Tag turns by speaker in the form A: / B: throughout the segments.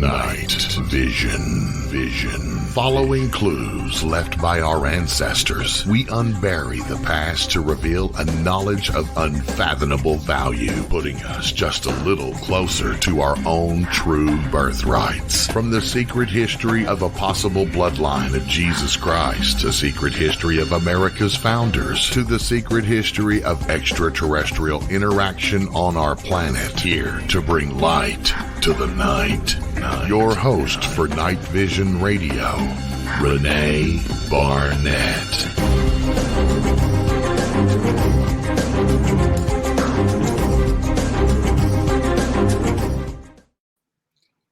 A: Night Vision. Following clues left by our ancestors, we unbury the past to reveal a knowledge of unfathomable value, putting us just a little closer to our own true birthrights. From the secret history of a possible bloodline of Jesus Christ, the secret history of America's founders, to the secret history of extraterrestrial interaction on our planet, here to bring light to the night. Your host for Night Vision Radio, Renee Barnett.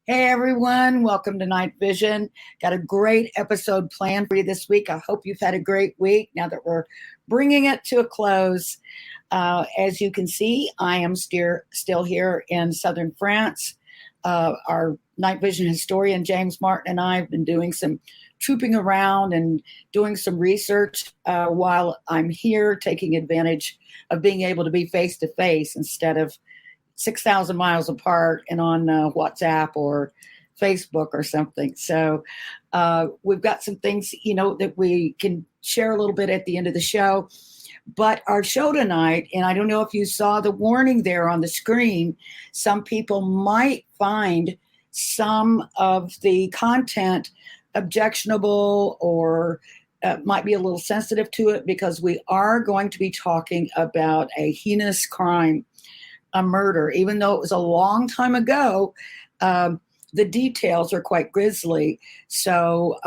B: Hey everyone, welcome to Night Vision. Got a great episode planned for you this week. I hope you've had a great week now that we're bringing it to a close. As you can see, I am still here in southern France. Our Night Vision historian, James Martin, and I have been doing some trooping around and doing some research while I'm here, taking advantage of being able to be face-to-face instead of 6,000 miles apart and on WhatsApp or Facebook or something. So we've got some things, that we can share a little bit at the end of the show. But our show tonight, and I don't know if you saw the warning there on the screen, some people might find some of the content objectionable or might be a little sensitive to it, because we are going to be talking about a heinous crime, a murder. Even though it was a long time ago, the details are quite grisly. So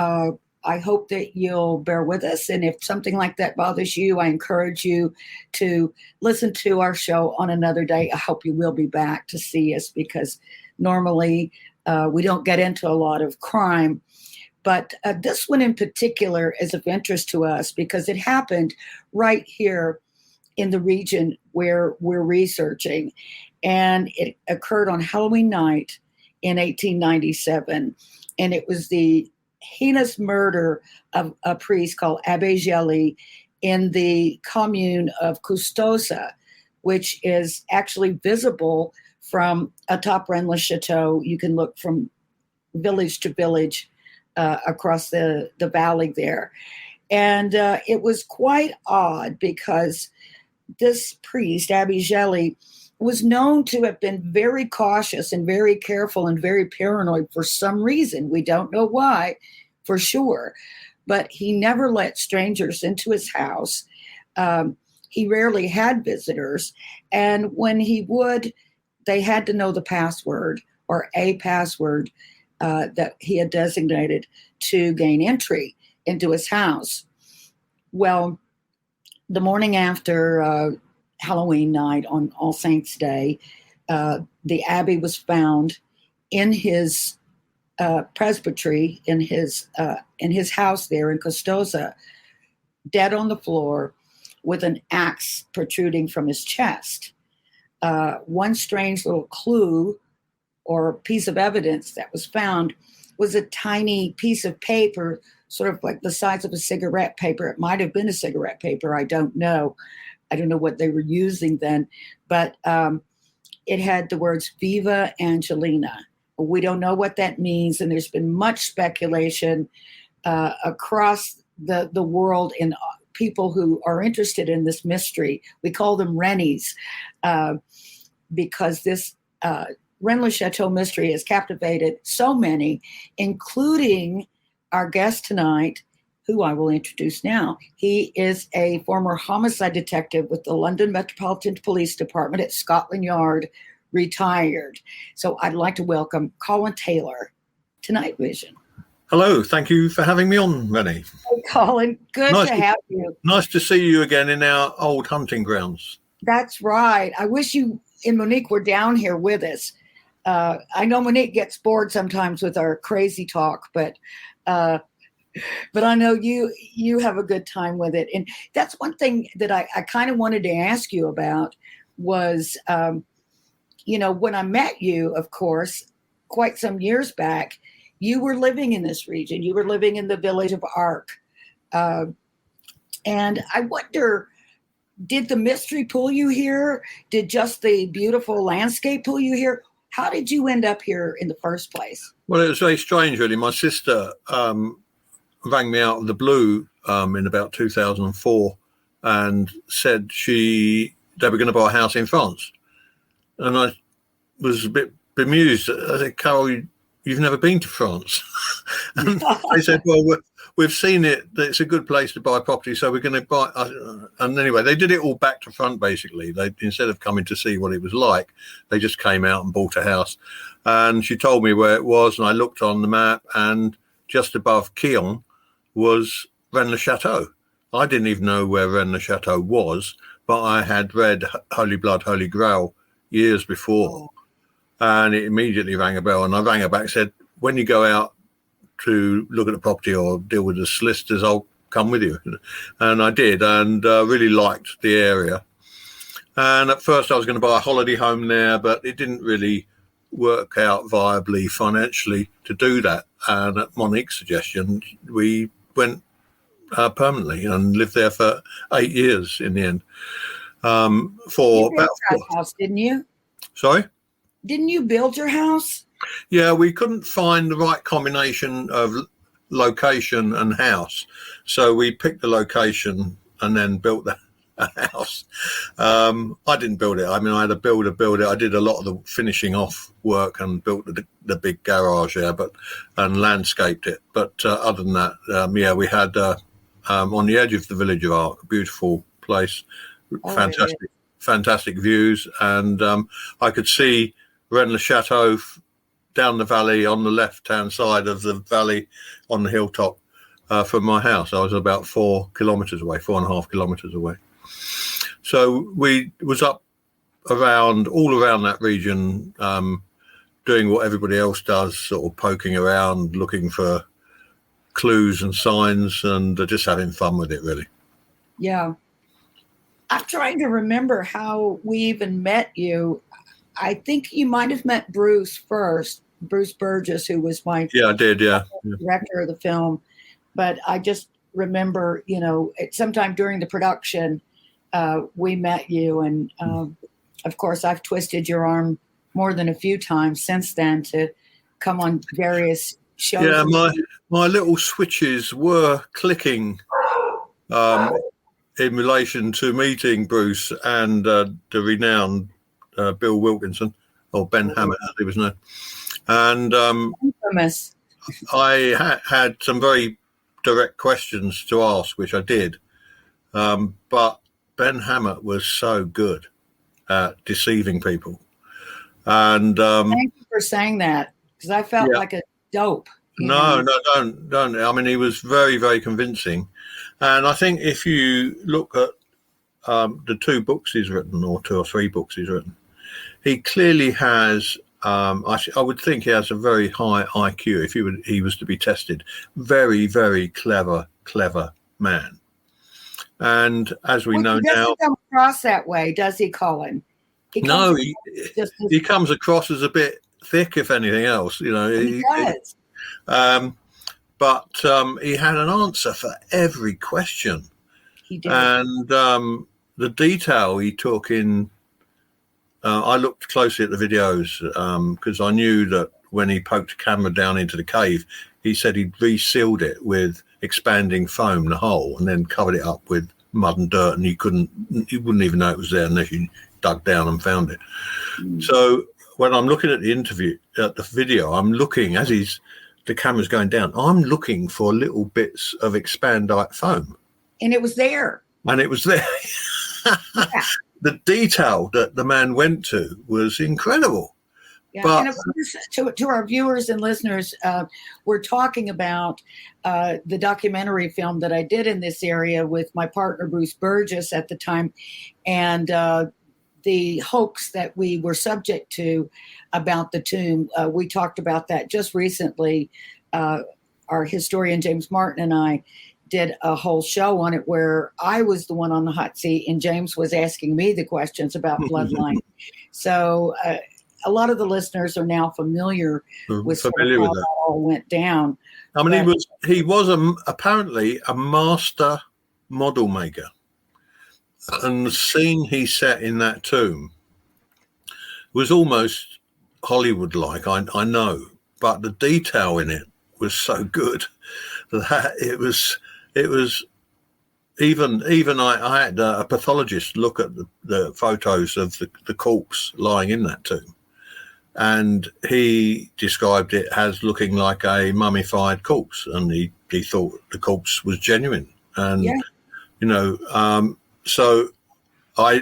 B: I hope that you'll bear with us. And if something like that bothers you, I encourage you to listen to our show on another day. I hope you will be back to see us, because normally we don't get into a lot of crime. But this one in particular is of interest to us because it happened right here in the region where we're researching. And it occurred on Halloween night in 1897. And it was the heinous murder of a priest called Abbé Gelli in the commune of Custoza, which is actually visible from atop Rennes-le-Château. You can look from village to village across the valley there. And it was quite odd because this priest, Abbé Gelli, was known to have been very cautious and very careful and very paranoid for some reason. We don't know why for sure, but he never let strangers into his house. He rarely had visitors. And when he would, they had to know the password or a password that he had designated to gain entry into his house. Well, the morning after Halloween night on All Saints' Day, the abbey was found in his presbytery, in his house there in Custoza, dead on the floor with an axe protruding from his chest. One strange little clue or piece of evidence that was found was a tiny piece of paper, sort of like the size of a cigarette paper. It might have been a cigarette paper. I don't know. I don't know what they were using then, but it had the words Viva Angelina. We don't know what that means, and there's been much speculation across the world in people who are interested in this mystery. We call them Rennies because this Rennes-le-Château mystery has captivated so many, including our guest tonight, who I will introduce now. He is a former homicide detective with the London Metropolitan Police Department at Scotland Yard, retired. So I'd like to welcome Colin Taylor to Night Vision.
C: Hello, thank you for having me on, Rennie.
B: Hey, Colin, good to have you.
C: Nice to see you again in our old hunting grounds.
B: That's right. I wish you and Monique were down here with us. I know Monique gets bored sometimes with our crazy talk, but I know you have a good time with it. And that's one thing that I kind of wanted to ask you about was, when I met you, of course, quite some years back, you were living in this region. You were living in the village of Arc. And I wonder, did the mystery pull you here? Did just the beautiful landscape pull you here? How did you end up here in the first place?
C: Well, it was very strange, really. My sister rang me out of the blue in about 2004 and said they were going to buy a house in France. And I was a bit bemused. I said, Carol, you've never been to France. And they said, well, we've seen it. It's a good place to buy property, so we're going to buy. And anyway, they did it all back to front, basically. They, instead of coming to see what it was like, they just came out and bought a house. And she told me where it was, and I looked on the map, and just above Quillon was Rennes-le-Château. I didn't even know where Rennes-le-Château was, but I had read Holy Blood, Holy Grail years before. And it immediately rang a bell. And I rang her back and said, when you go out to look at the property or deal with the solicitors, I'll come with you. And I did, and really liked the area. And at first I was going to buy a holiday home there, but it didn't really work out viably financially to do that. And at Monique's suggestion, we went permanently and lived there for 8 years in the end.
B: You built your house, didn't you?
C: Sorry?
B: Didn't you build your house?
C: Yeah, we couldn't find the right combination of location and house. So we picked the location and then built the house. I didn't build it. I mean, I had a builder build it. I did a lot of the finishing off work and built the big garage there, and landscaped it. But other than that, we had on the edge of the Village of Arc, a beautiful place, fantastic views. And I could see Rennes-le-Château down the valley on the left-hand side of the valley on the hilltop from my house. I was about 4.5 kilometres away. So we was up all around that region, doing what everybody else does, sort of poking around, looking for clues and signs, and just having fun with it, really.
B: Yeah. I'm trying to remember how we even met you. I think you might have met Bruce first, Bruce Burgess, who was my
C: I did,
B: director of the film. But I just remember, sometime during the production, we met you. And of course, I've twisted your arm more than a few times since then to come on various shows.
C: Yeah, my little switches were clicking in relation to meeting Bruce and the renowned Bill Wilkinson, or Ben Hammett, as he was known. And
B: infamous.
C: I had some very direct questions to ask, which I did. But Ben Hammett was so good at deceiving people. And
B: thank you for saying that, because I felt like a dope.
C: No, don't. I mean, he was very, very convincing. And I think if you look at the 2 books he's written, or 2 or 3 books he's written, he clearly has, I would think he has a very high IQ if he was to be tested. Very, very clever man. And as we know
B: he doesn't
C: now,
B: come across that way, does he, Colin? He
C: comes across as a bit thick, if anything else. He does. But he had an answer for every question.
B: He did.
C: And the detail he took in, I looked closely at the videos because I knew that when he poked the camera down into the cave, he said he'd resealed it with expanding foam, the hole, and then covered it up with mud and dirt, and you wouldn't even know it was there unless you dug down and found it. So when I'm looking at the video, I'm looking as the camera's going down, I'm looking for little bits of expandite foam.
B: And it was there.
C: Yeah. The detail that the man went to was incredible.
B: Yeah, but, and of course, to our viewers and listeners, we're talking about the documentary film that I did in this area with my partner, Bruce Burgess, at the time, and the hoax that we were subject to about the tomb. We talked about that just recently. Our historian, James Martin, and I did a whole show on it where I was the one on the hot seat and James was asking me the questions about bloodline. So a lot of the listeners are now familiar with how that all went down.
C: I mean, he was apparently a master model maker. And the scene he set in that tomb was almost Hollywood like, I know, but the detail in it was so good that it was even I had a pathologist look at the photos of the corpse lying in that tomb, and he described it as looking like a mummified corpse, and he thought the corpse was genuine. And so I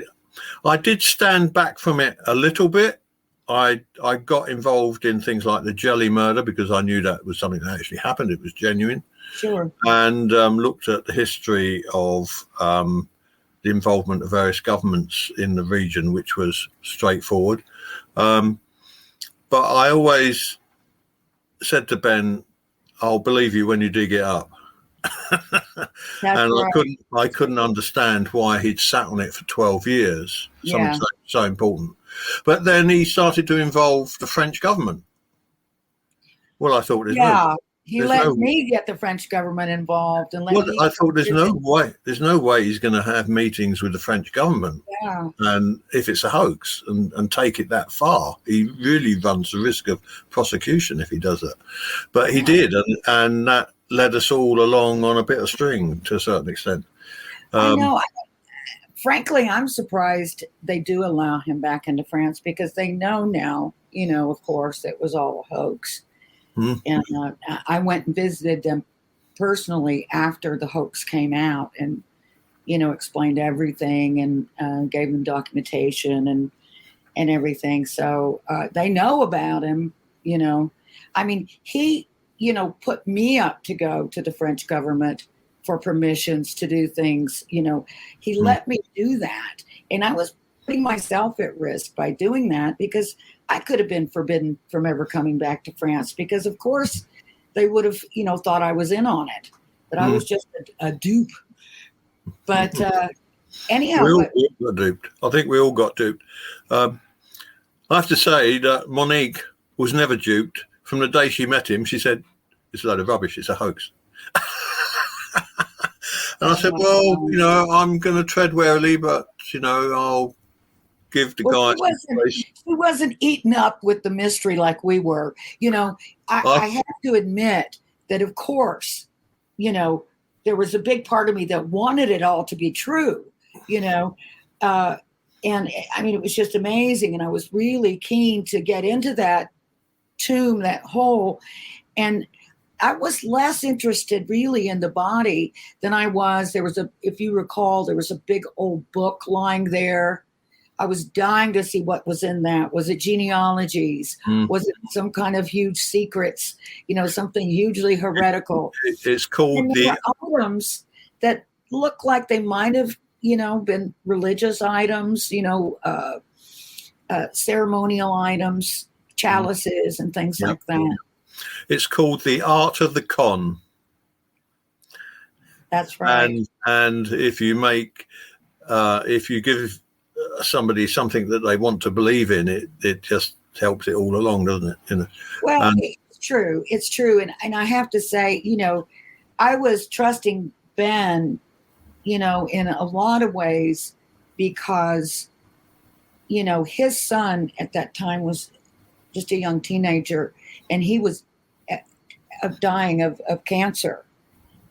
C: did stand back from it a little bit. I got involved in things like the Jelly murder because I knew that was something that actually happened. It was genuine.
B: Sure.
C: And looked at the history of the involvement of various governments in the region, which was straightforward. But I always said to Ben, I'll believe you when you dig it up. And right. I couldn't understand why he'd sat on it for 12 years. Something so important. But then he started to involve the French government. Well, I thought
B: he let me get the French government involved, and
C: I thought there's no way he's going to have meetings with the French government.
B: Yeah.
C: And if it's a hoax and take it that far, he really runs the risk of prosecution if he does it. But he did, and that led us all along on a bit of string to a certain extent.
B: I know. Frankly, I'm surprised they do allow him back into France because they know now, of course, it was all a hoax. Mm-hmm. And I went and visited them personally after the hoax came out and, explained everything and gave them documentation and everything. So they know about him, I mean, he, put me up to go to the French government for permissions to do things. He let me do that. And I was putting myself at risk by doing that because I could have been forbidden from ever coming back to France because, of course, they would have, thought I was in on it. But I was just a dupe. But anyhow.
C: We all got duped. I think we all got duped. I have to say that Monique was never duped. From the day she met him, she said, it's a load of rubbish. It's a hoax. And I said, I'm going to tread warily, but, I'll give the guy.
B: He wasn't eaten up with the mystery like we were. I have to admit that, of course, there was a big part of me that wanted it all to be true, and I mean, it was just amazing. And I was really keen to get into that tomb, that hole. And I was less interested really in the body than I was. If you recall, there was a big old book lying there. I was dying to see what was in that. Was it genealogies? Was it some kind of huge secrets? Something hugely heretical.
C: It's called
B: the items that look like they might have, been religious items, ceremonial items, chalices and things like that.
C: It's called The Art of the Con.
B: That's right.
C: And if you give somebody something that they want to believe in, it just helps it all along, doesn't it?
B: Well, it's true. It's true. And I have to say, I was trusting Ben, in a lot of ways because, his son at that time was just a young teenager and he was dying of cancer.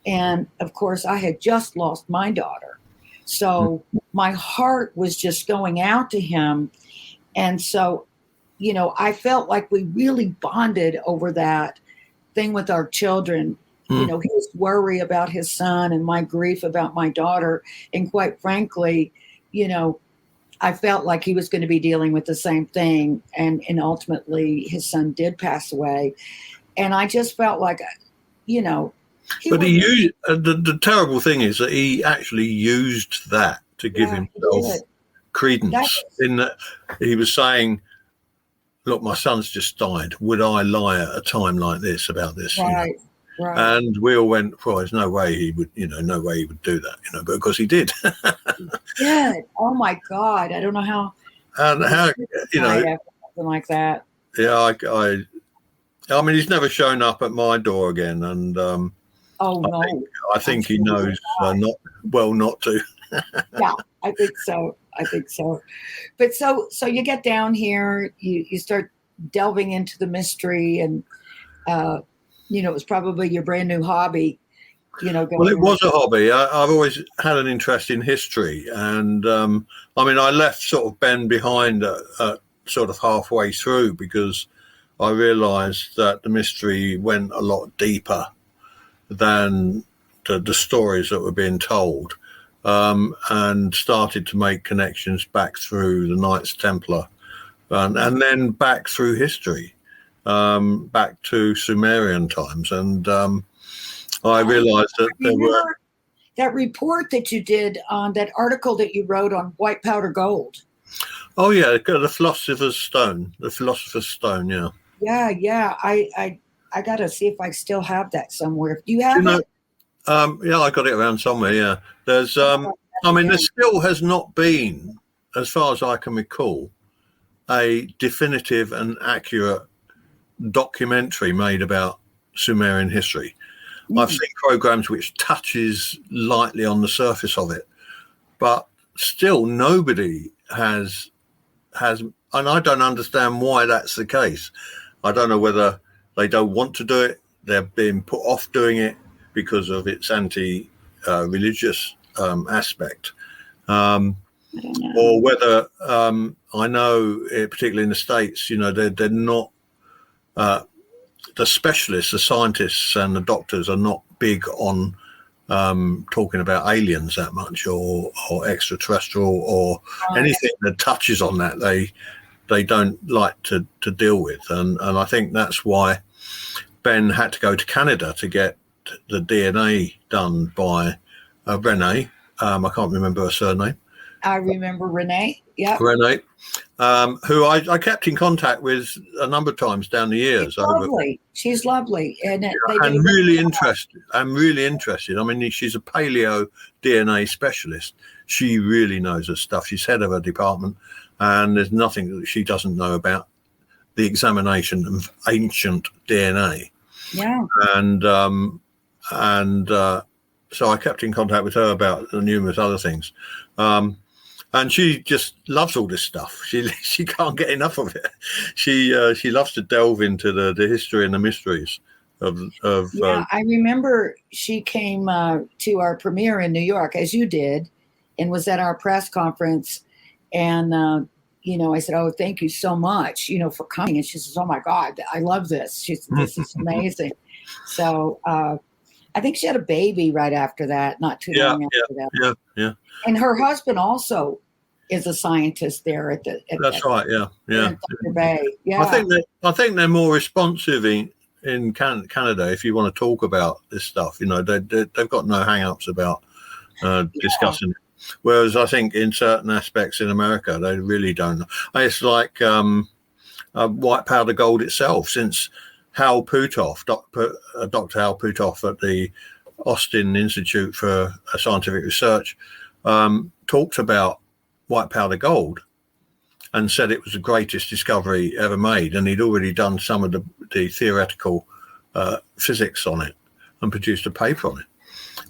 B: And of course I had just lost my daughter. So my heart was just going out to him. And so, I felt like we really bonded over that thing with our children, his worry about his son and my grief about my daughter. And quite frankly, I felt like he was going to be dealing with the same thing. And ultimately his son did pass away. And I just felt like,
C: but he used the terrible thing is that he actually used that to give himself credence. In that he was saying, "Look, my son's just died. Would I lie at a time like this about this?"
B: Right. Right.
C: And we all went, "Well, there's no way he would, no way he would do that, but of course he did."
B: Yeah. Oh my God! I don't know how.
C: And how
B: something like that.
C: Yeah, I mean, he's never shown up at my door again, and I think he knows not to.
B: Yeah, I think so. But so you get down here, you start delving into the mystery, and it was probably your brand new hobby.
C: Well, it was a hobby. I've always had an interest in history, and I left sort of Ben behind sort of halfway through because I realised that the mystery went a lot deeper than the stories that were being told, and started to make connections back through the Knights Templar, and then back through history, back to Sumerian times, and I realized that there were
B: that report that you did on that article that you wrote on white powder gold.
C: Oh yeah, the Philosopher's Stone.
B: Yeah. I got to see if I still have that somewhere. Do you have it?
C: Yeah, I got it around somewhere. Yeah, there's. There still has not been, as far as I can recall, a definitive and accurate documentary made about Sumerian history. I've seen programs which touches lightly on the surface of it, but still nobody has, and I don't understand why that's the case. I don't know whether they don't want to do it, they're being put off doing it because of its anti-religious aspect, or whether I know, particularly in the States, they're not. The specialists, the scientists and the doctors are not big on talking about aliens that much, or extraterrestrial, or anything that touches on that. They don't like to deal with, and I think that's why Ben had to go to Canada to get the DNA done by Renee. I can't remember her surname.
B: I remember Renee. Yeah,
C: Renee, who I kept in contact with a number of times down the years.
B: She's lovely, and
C: I'm really interested. I mean, she's a paleo DNA specialist. She really knows her stuff. She's head of her department, and there's nothing that she doesn't know about the examination of ancient DNA.
B: Yeah,
C: so I kept in contact with her about the numerous other things. And she just loves all this stuff. She can't get enough of it. She loves to delve into the history and the mysteries of.
B: I remember she came to our premiere in New York, as you did, and was at our press conference. And I said, "Oh, thank you so much, for coming." And she says, "Oh my God, I love this. This is amazing." So I think she had a baby right after that, not too long after that.
C: Yeah.
B: And her husband also is a scientist there at
C: That's right. Yeah.
B: Thunder Bay. Yeah.
C: I think they're more responsive in Canada if you want to talk about this stuff. They've got no hang-ups about discussing it. Whereas I think in certain aspects in America, they really don't. It's like white powder gold itself, since Hal Puthoff, Dr. Hal Puthoff at the Austin Institute for Scientific Research, talked about white powder gold and said it was the greatest discovery ever made, and he'd already done some of the theoretical physics on it and produced a paper on it,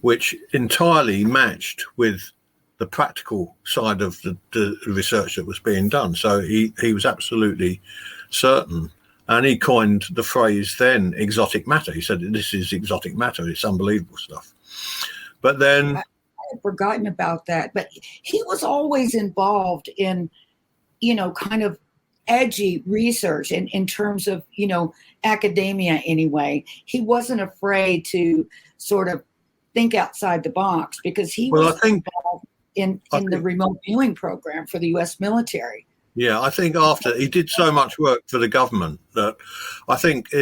C: which entirely matched with the practical side of the research that was being done. So he was absolutely certain. And he coined the phrase then exotic matter. He said, "This is exotic matter. It's unbelievable stuff." But then
B: I had forgotten about that. But he was always involved in, kind of edgy research in terms of, academia anyway. He wasn't afraid to sort of think outside the box, because he was involved in the remote viewing program for the U.S. military.
C: Yeah, I think after he did so much work for the government that I think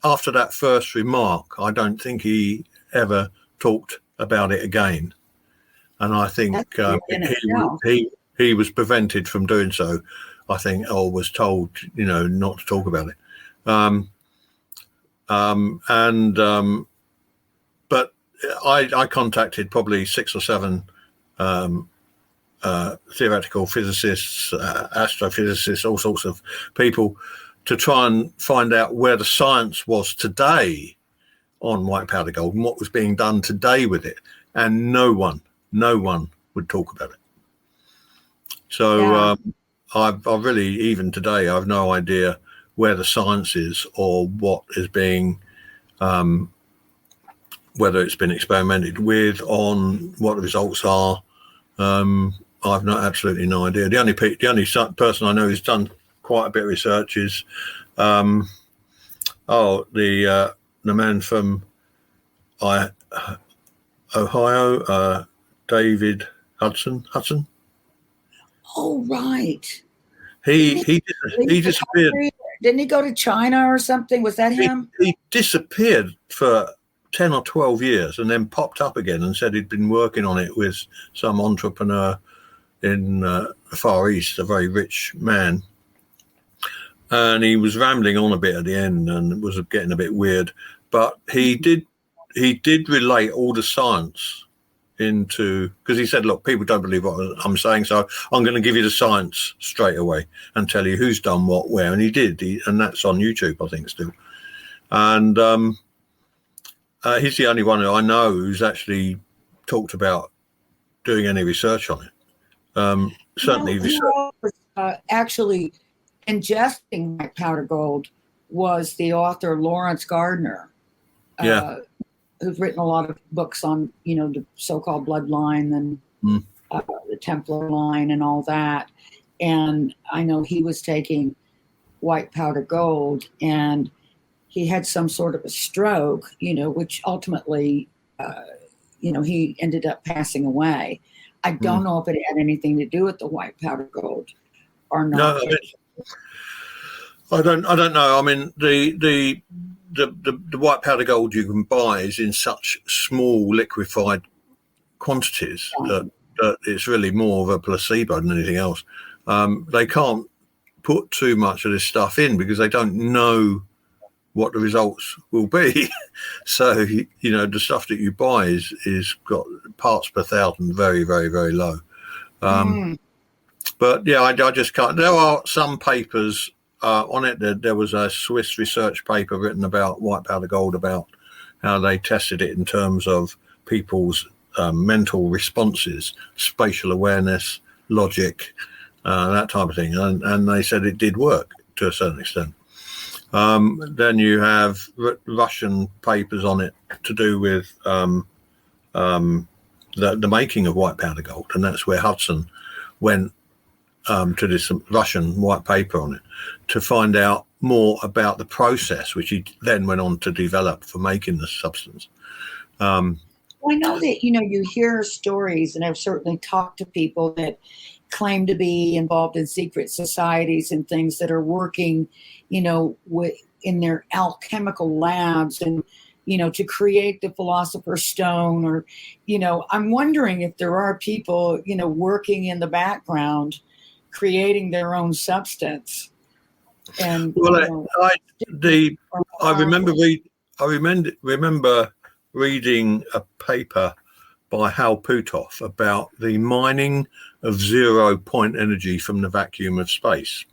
C: after that first remark, I don't think he ever talked about it again. And I think he was prevented from doing so, I think, or was told, not to talk about it. But I contacted probably 6 or 7 theoretical physicists, astrophysicists, all sorts of people, to try and find out where the science was today on white powder gold and what was being done today with it. And no one would talk about it. So I've really, even today, I've no idea where the science is or what is being, whether it's been experimented with, on what the results are. I've absolutely no idea. The only person I know who's done quite a bit of research is the man from Ohio, David Hudson.
B: Oh, right.
C: He disappeared.
B: Didn't he go to China or something? Was that him?
C: He disappeared for 10 or 12 years and then popped up again and said he'd been working on it with some entrepreneur in the Far East, a very rich man. And he was rambling on a bit at the end and it was getting a bit weird. But he did relate all the science into, because he said, look, people don't believe what I'm saying, so I'm going to give you the science straight away and tell you who's done what, where. And he did, and that's on YouTube, I think, still. And he's the only one who I know who's actually talked about doing any research on it. Certainly,
B: actually ingesting white powder gold was the author Lawrence Gardner. Who's written a lot of books on, the so-called bloodline and the Templar line and all that. And I know he was taking white powder gold, and he had some sort of a stroke, which ultimately, he ended up passing away. I don't know if it had anything to do with the white powder gold or not.
C: No, I don't know. I mean, the white powder gold you can buy is in such small liquefied quantities that it's really more of a placebo than anything else. They can't put too much of this stuff in because they don't know what the results will be. So, the stuff that you buy is got parts per thousand very, very, very low. But yeah, I just can't. There are some papers on it. There was a Swiss research paper written about white powder gold, about how they tested it in terms of people's mental responses, spatial awareness, logic, that type of thing. And they said it did work to a certain extent. Then you have Russian papers on it to do with the making of white powder gold. And that's where Hudson went to this Russian white paper on it to find out more about the process, which he then went on to develop for making the substance.
B: I know that, you hear stories, and I've certainly talked to people that claim to be involved in secret societies and things that are working, in their alchemical labs and, to create the Philosopher's Stone, or, I'm wondering if there are people, working in the background, creating their own substance. And
C: I remember reading a paper by Hal Puthoff about the mining of 0 point energy from the vacuum of space.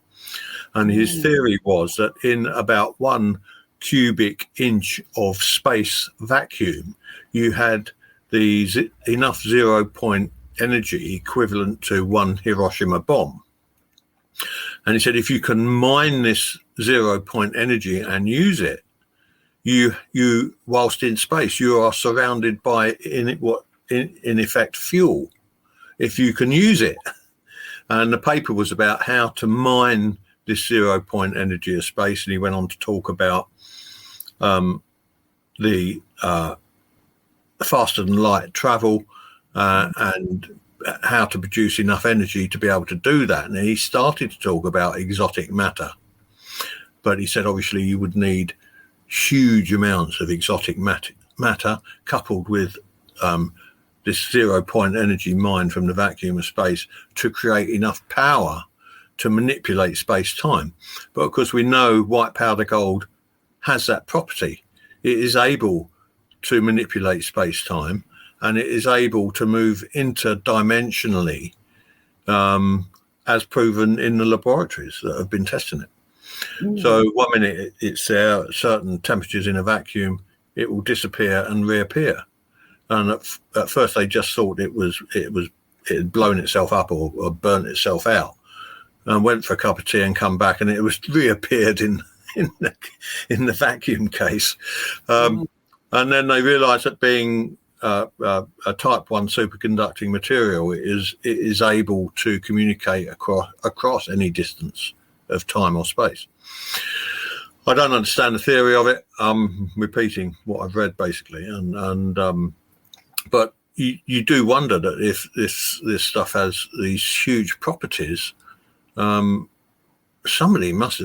C: And his theory was that in about 1 cubic inch of space vacuum, you had enough 0 point energy equivalent to 1 Hiroshima bomb. And he said, if you can mine this 0 point energy and use it, you whilst in space, you are surrounded by in effect fuel, if you can use it. And the paper was about how to mine this 0 point energy of space, and he went on to talk about the faster than light travel and how to produce enough energy to be able to do that. And he started to talk about exotic matter, but he said obviously you would need huge amounts of exotic matter coupled with this 0 point energy mined from the vacuum of space to create enough power to manipulate space-time. But of course we know white powder gold has that property. It is able to manipulate space-time, and it is able to move interdimensionally, as proven in the laboratories that have been testing it. So 1 minute it's there at certain temperatures in a vacuum, it will disappear and reappear. And at first they just thought it had blown itself up or burnt itself out, and went for a cup of tea and come back, and it was reappeared in in the vacuum case. And then they realised that being a type 1 superconducting material it is able to communicate across any distance of time or space. I don't understand the theory of it. I'm repeating what I've read basically, but you do wonder that if this stuff has these huge properties, somebody must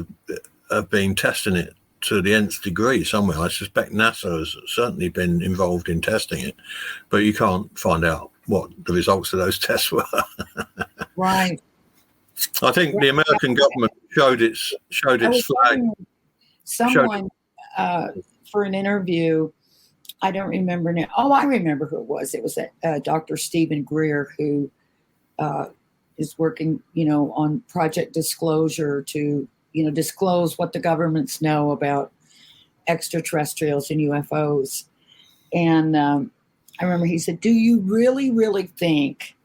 C: have been testing it to the nth degree somewhere. I suspect NASA has certainly been involved in testing it, but you can't find out what the results of those tests were.
B: Right.
C: I think the American government showed its flag.
B: Someone for an interview, I don't remember now. Oh, I remember who it was. It was Dr. Stephen Greer, who is working, on Project Disclosure to, disclose what the governments know about extraterrestrials and UFOs. And I remember he said, "Do you really, really think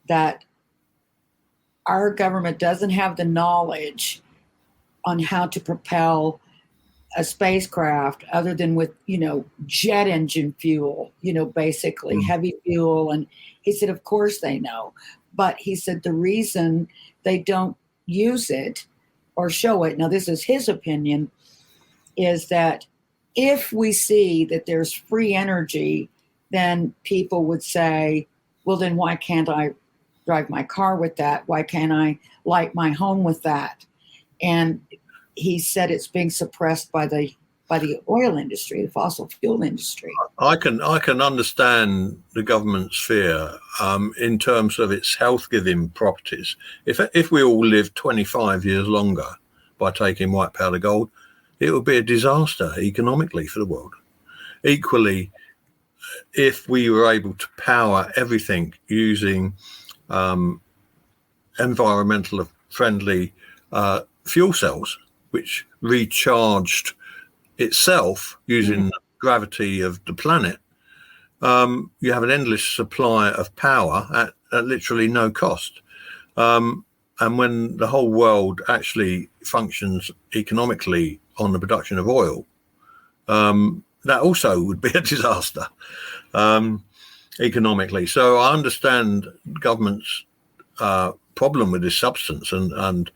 B: that our government doesn't have the knowledge on how to propel a spacecraft other than with, jet engine fuel, basically heavy fuel?" And he said, of course they know. But he said the reason they don't use it or show it, now this is his opinion, is that if we see that there's free energy, then people would say, well, then why can't I drive my car with that? Why can't I light my home with that? And he said it's being suppressed by the oil industry, the fossil fuel industry.
C: I can understand the government's fear in terms of its health-giving properties. If we all lived 25 years longer by taking white powder gold, it would be a disaster economically for the world. Equally, if we were able to power everything using environmentally friendly fuel cells, which recharged itself using the gravity of the planet, you have an endless supply of power at literally no cost. And when the whole world actually functions economically on the production of oil, that also would be a disaster economically. So I understand government's problem with this substance and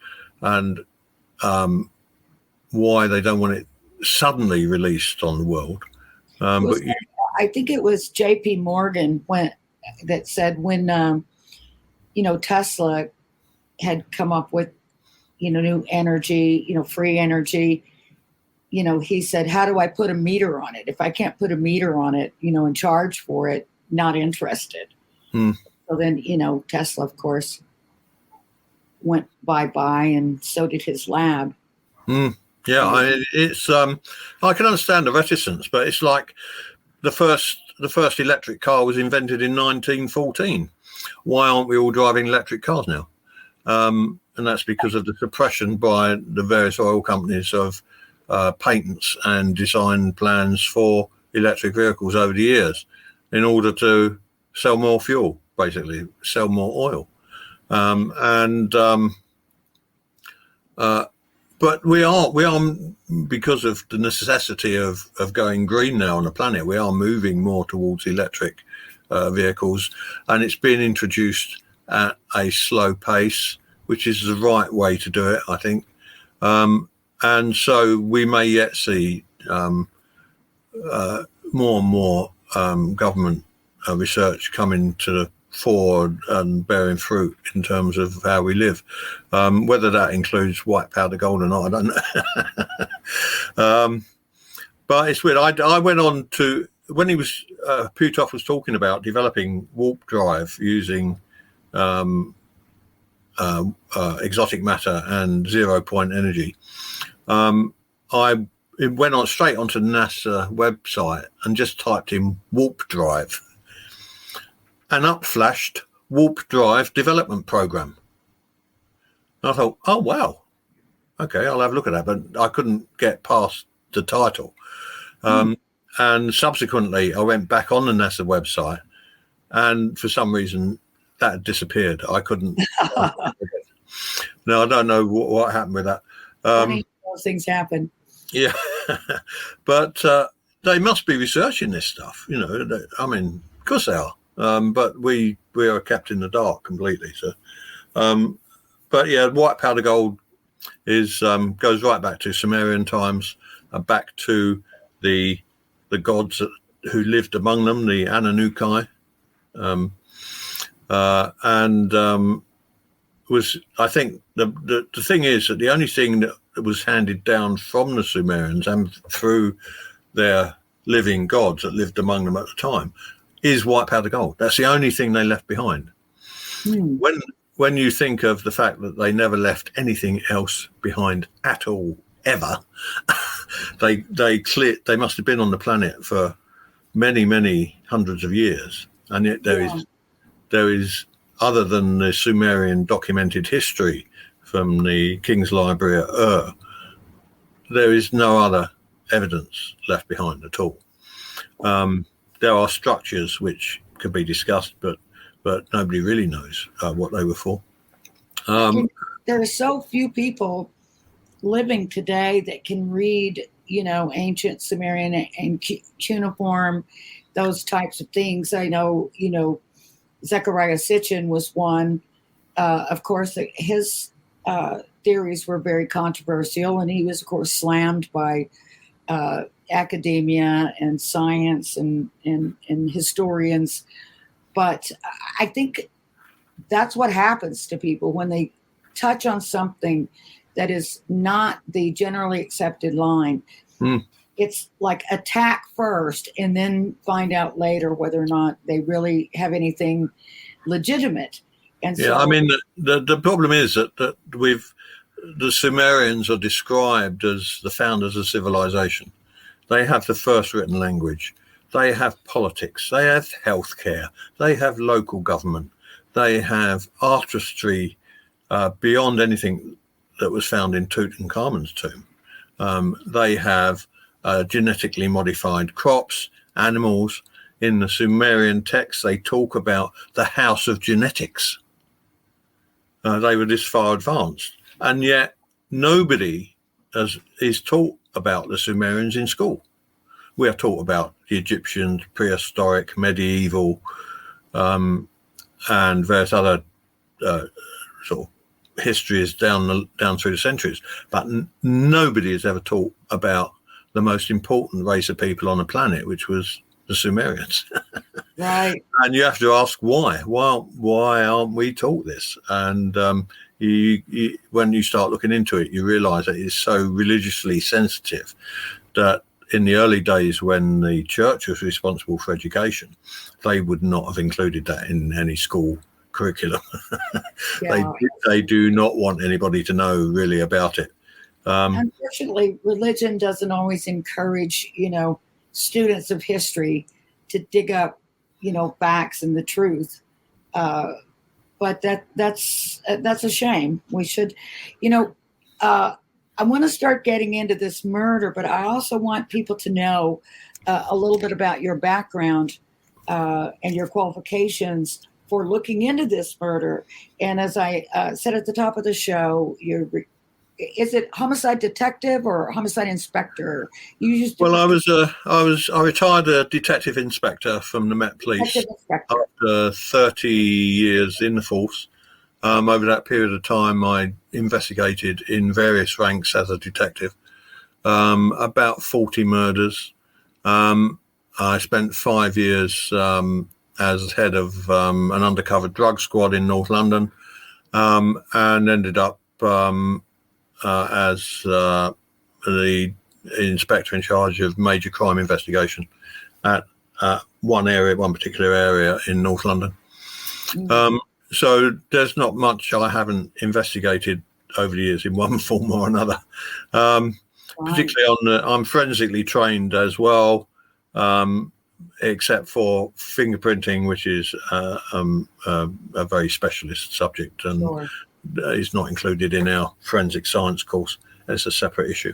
C: why they don't want it suddenly released on the world.
B: I think it was J.P. Morgan that said when Tesla had come up with new energy, free energy, he said, how do I put a meter on it? If I can't put a meter on it, and charge for it, not interested. So then Tesla, of course, went bye-bye, and so did his lab.
C: Yeah, it's I can understand the reticence, but it's like the first electric car was invented in 1914. Why aren't we all driving electric cars now? And that's because of the suppression by the various oil companies of patents and design plans for electric vehicles over the years in order to sell more fuel, basically sell more oil. But we are because of the necessity of going green now on the planet, we are moving more towards electric vehicles, and it's been introduced at a slow pace, which is the right way to do it, I think. And so we may yet see more and more government research coming to the forward and bearing fruit in terms of how we live. Whether that includes white powder gold or not, I don't know. But it's weird. I went on to, when he was, Puthoff was talking about developing warp drive using exotic matter and 0-point energy. I went on straight onto the NASA website and just typed in warp drive. And up flashed Warp Drive Development Program. And I thought, oh, wow. Okay, I'll have a look at that. But I couldn't get past the title. And subsequently, I went back on the NASA website. And for some reason, that had disappeared. I couldn't. No, I don't know what happened with that.
B: Funny, those things happen.
C: Yeah, but they must be researching this stuff. I mean, of course they are. But we are kept in the dark completely. So, but yeah, white powder gold is goes right back to Sumerian times, back to the gods who lived among them, the Anunnaki, and was, I think, the thing is that the only thing that was handed down from the Sumerians and through their living gods that lived among them at the time is white powder gold. That's the only thing they left behind.
B: Hmm.
C: When you think of the fact that they never left anything else behind at all, ever, they must have been on the planet for many hundreds of years, and yet there is, other than the Sumerian documented history from the King's Library at Ur, there is no other evidence left behind at all. There are structures which could be discussed, but nobody really knows what they were for.
B: There are so few people living today that can read, ancient Sumerian and cuneiform, those types of things. I know, Zechariah Sitchin was one. Of course, his theories were very controversial, and he was, of course, slammed by academia and science and historians. But I think that's what happens to people when they touch on something that is not the generally accepted line. It's like attack first and then find out later whether or not they really have anything legitimate. And
C: yeah, so, I mean, the problem is that the Sumerians are described as the founders of civilization. They have the first written language. They have politics. They have healthcare. They have local government. They have artistry beyond anything that was found in Tutankhamun's tomb. They have genetically modified crops, animals. In the Sumerian texts, they talk about the house of genetics. They were this far advanced. And yet nobody is taught about the Sumerians in school. We are taught about the Egyptians, prehistoric, medieval, and various other sort of histories down through the centuries. But nobody has ever taught about the most important race of people on the planet, which was the Sumerians.
B: Right.
C: And you have to ask why. Why aren't we taught this? And when you start looking into it, you realize that it's so religiously sensitive that in the early days when the church was responsible for education, they would not have included that in any school curriculum. Yeah. They do not want anybody to know really about it.
B: Unfortunately, religion doesn't always encourage, students of history to dig up, facts and the truth. But that's a shame. We should, I want to start getting into this murder, but I also want people to know a little bit about your background and your qualifications for looking into this murder. And as I said at the top of the show, is it homicide detective or homicide inspector?
C: I retired a detective inspector from the Met Police after 30 years in the force. Over that period of time, I investigated in various ranks as a detective, about 40 murders. I spent 5 years as head of an undercover drug squad in North London, and ended up as the inspector in charge of major crime investigation at one particular area in North London. Mm-hmm. So there's not much I haven't investigated over the years in one form or another. Particularly I'm forensically trained as well, except for fingerprinting, which is a very specialist subject and is not included in our forensic science course. It's a separate issue.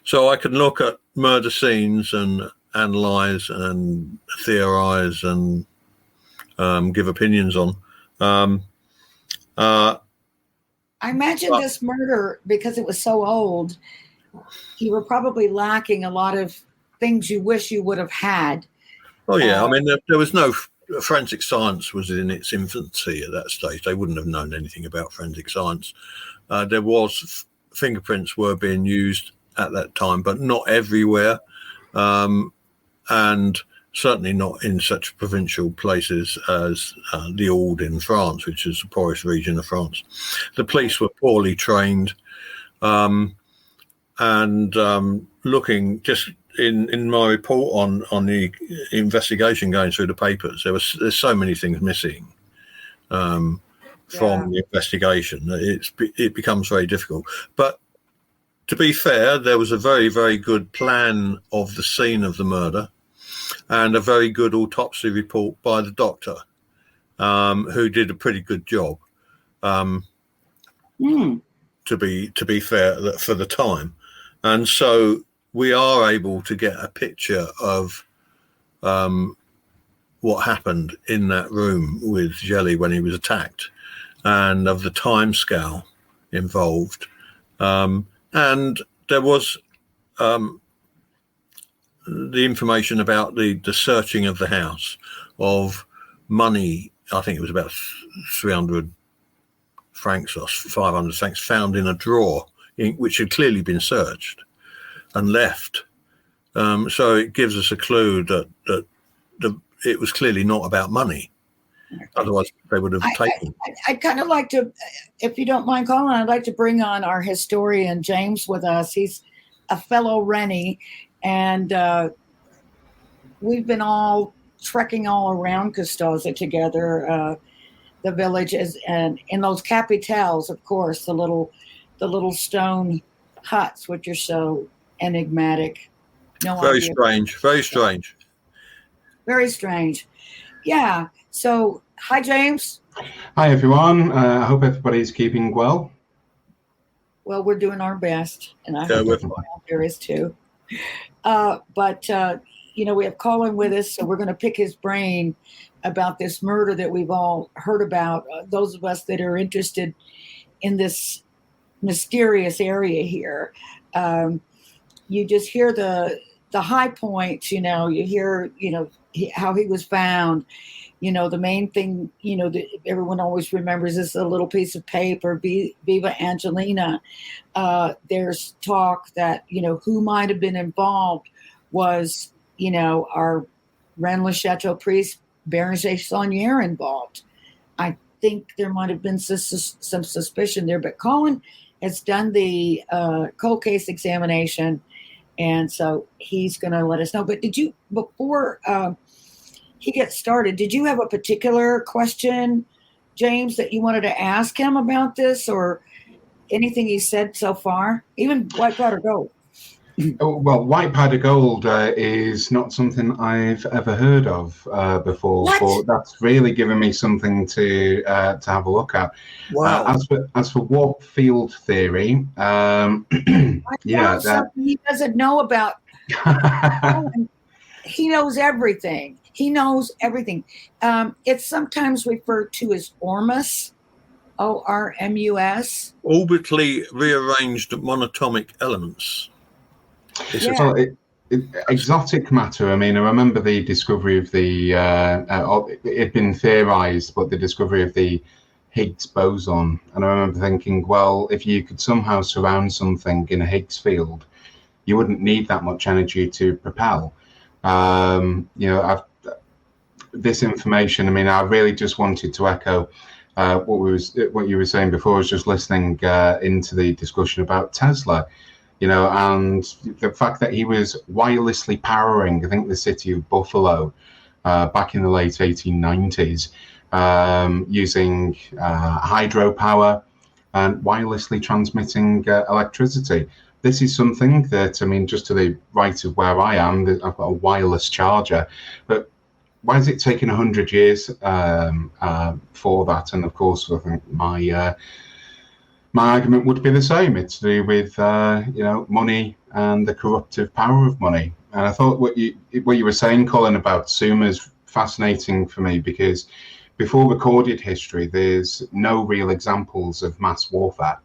C: So I can look at murder scenes and analyze and theorize and give opinions on.
B: I imagine this murder, because it was so old, you were probably lacking a lot of things you wish you would have had.
C: Oh yeah, I mean there was no forensic science was in its infancy at that stage. They wouldn't have known anything about forensic science. There was fingerprints were being used at that time, but not everywhere, and certainly not in such provincial places as the Aude in France, which is the poorest region of France. The police were poorly trained, and looking just in my report on the investigation going through the papers, there's so many things missing from the investigation that it becomes very difficult. But to be fair, there was a very, very good plan of the scene of the murder and a very good autopsy report by the doctor, who did a pretty good job, to be fair, for the time. And so we are able to get a picture of what happened in that room with Jelly when he was attacked, and of the time scale involved. And there was the information about the searching of the house, of money. I think it was about 300 francs or 500 francs found in a drawer, which had clearly been searched and left. So it gives us a clue that it was clearly not about money. Otherwise, they would have taken.
B: I'd kind of like to, if you don't mind, Colin, I'd like to bring on our historian, James, with us. He's a fellow Rennie, and we've been all trekking all around Custoza together, the villages, and in those capitales, of course, the little stone huts, which are so enigmatic.
C: Very strange. Very strange.
B: Very strange. Yeah. So, hi, James.
D: Hi, everyone. I hope everybody's keeping well.
B: Well, we're doing our best, and I hope everyone out there is too. But we have Colin with us, so we're going to pick his brain about this murder that we've all heard about. Those of us that are interested in this mysterious area here, you just hear the high points. You hear how he was found. The main thing, that everyone always remembers is a little piece of paper, Viva Angelina. There's talk that, who might have been involved was, our Rennes-le Chateau priest, Bérenger Saunière, involved. I think there might have been some suspicion there, but Colin has done the cold case examination, and so he's going to let us know. But did you, before he gets started, did you have a particular question, James, that you wanted to ask him about this, or anything he said so far? Even white powder gold.
D: Well, white powder gold is not something I've ever heard of before.
B: What?
D: But that's really given me something to have a look at.
C: Wow.
D: As for warp field theory,
B: He doesn't know about. He knows everything. He knows everything. It's sometimes referred to as ORMUS, ORMUS.
C: Orbitally rearranged monatomic elements.
D: Well, exotic matter. I mean, I remember the discovery of the. It had been theorized, but the discovery of the Higgs boson, and I remember thinking, well, if you could somehow surround something in a Higgs field, you wouldn't need that much energy to propel. This information, I mean, I really just wanted to echo what you were saying before. I was just listening into the discussion about Tesla, and the fact that he was wirelessly powering, I think, the city of Buffalo back in the late 1890s, using hydropower and wirelessly transmitting electricity. This is something that, I mean, just to the right of where I am, I've got a wireless charger, but why has it taken 100 years for that? And of course, I think my argument would be the same. It's to do with money and the corruptive power of money. And I thought what you were saying, Colin, about Sumer is fascinating for me, because before recorded history, there's no real examples of mass warfare.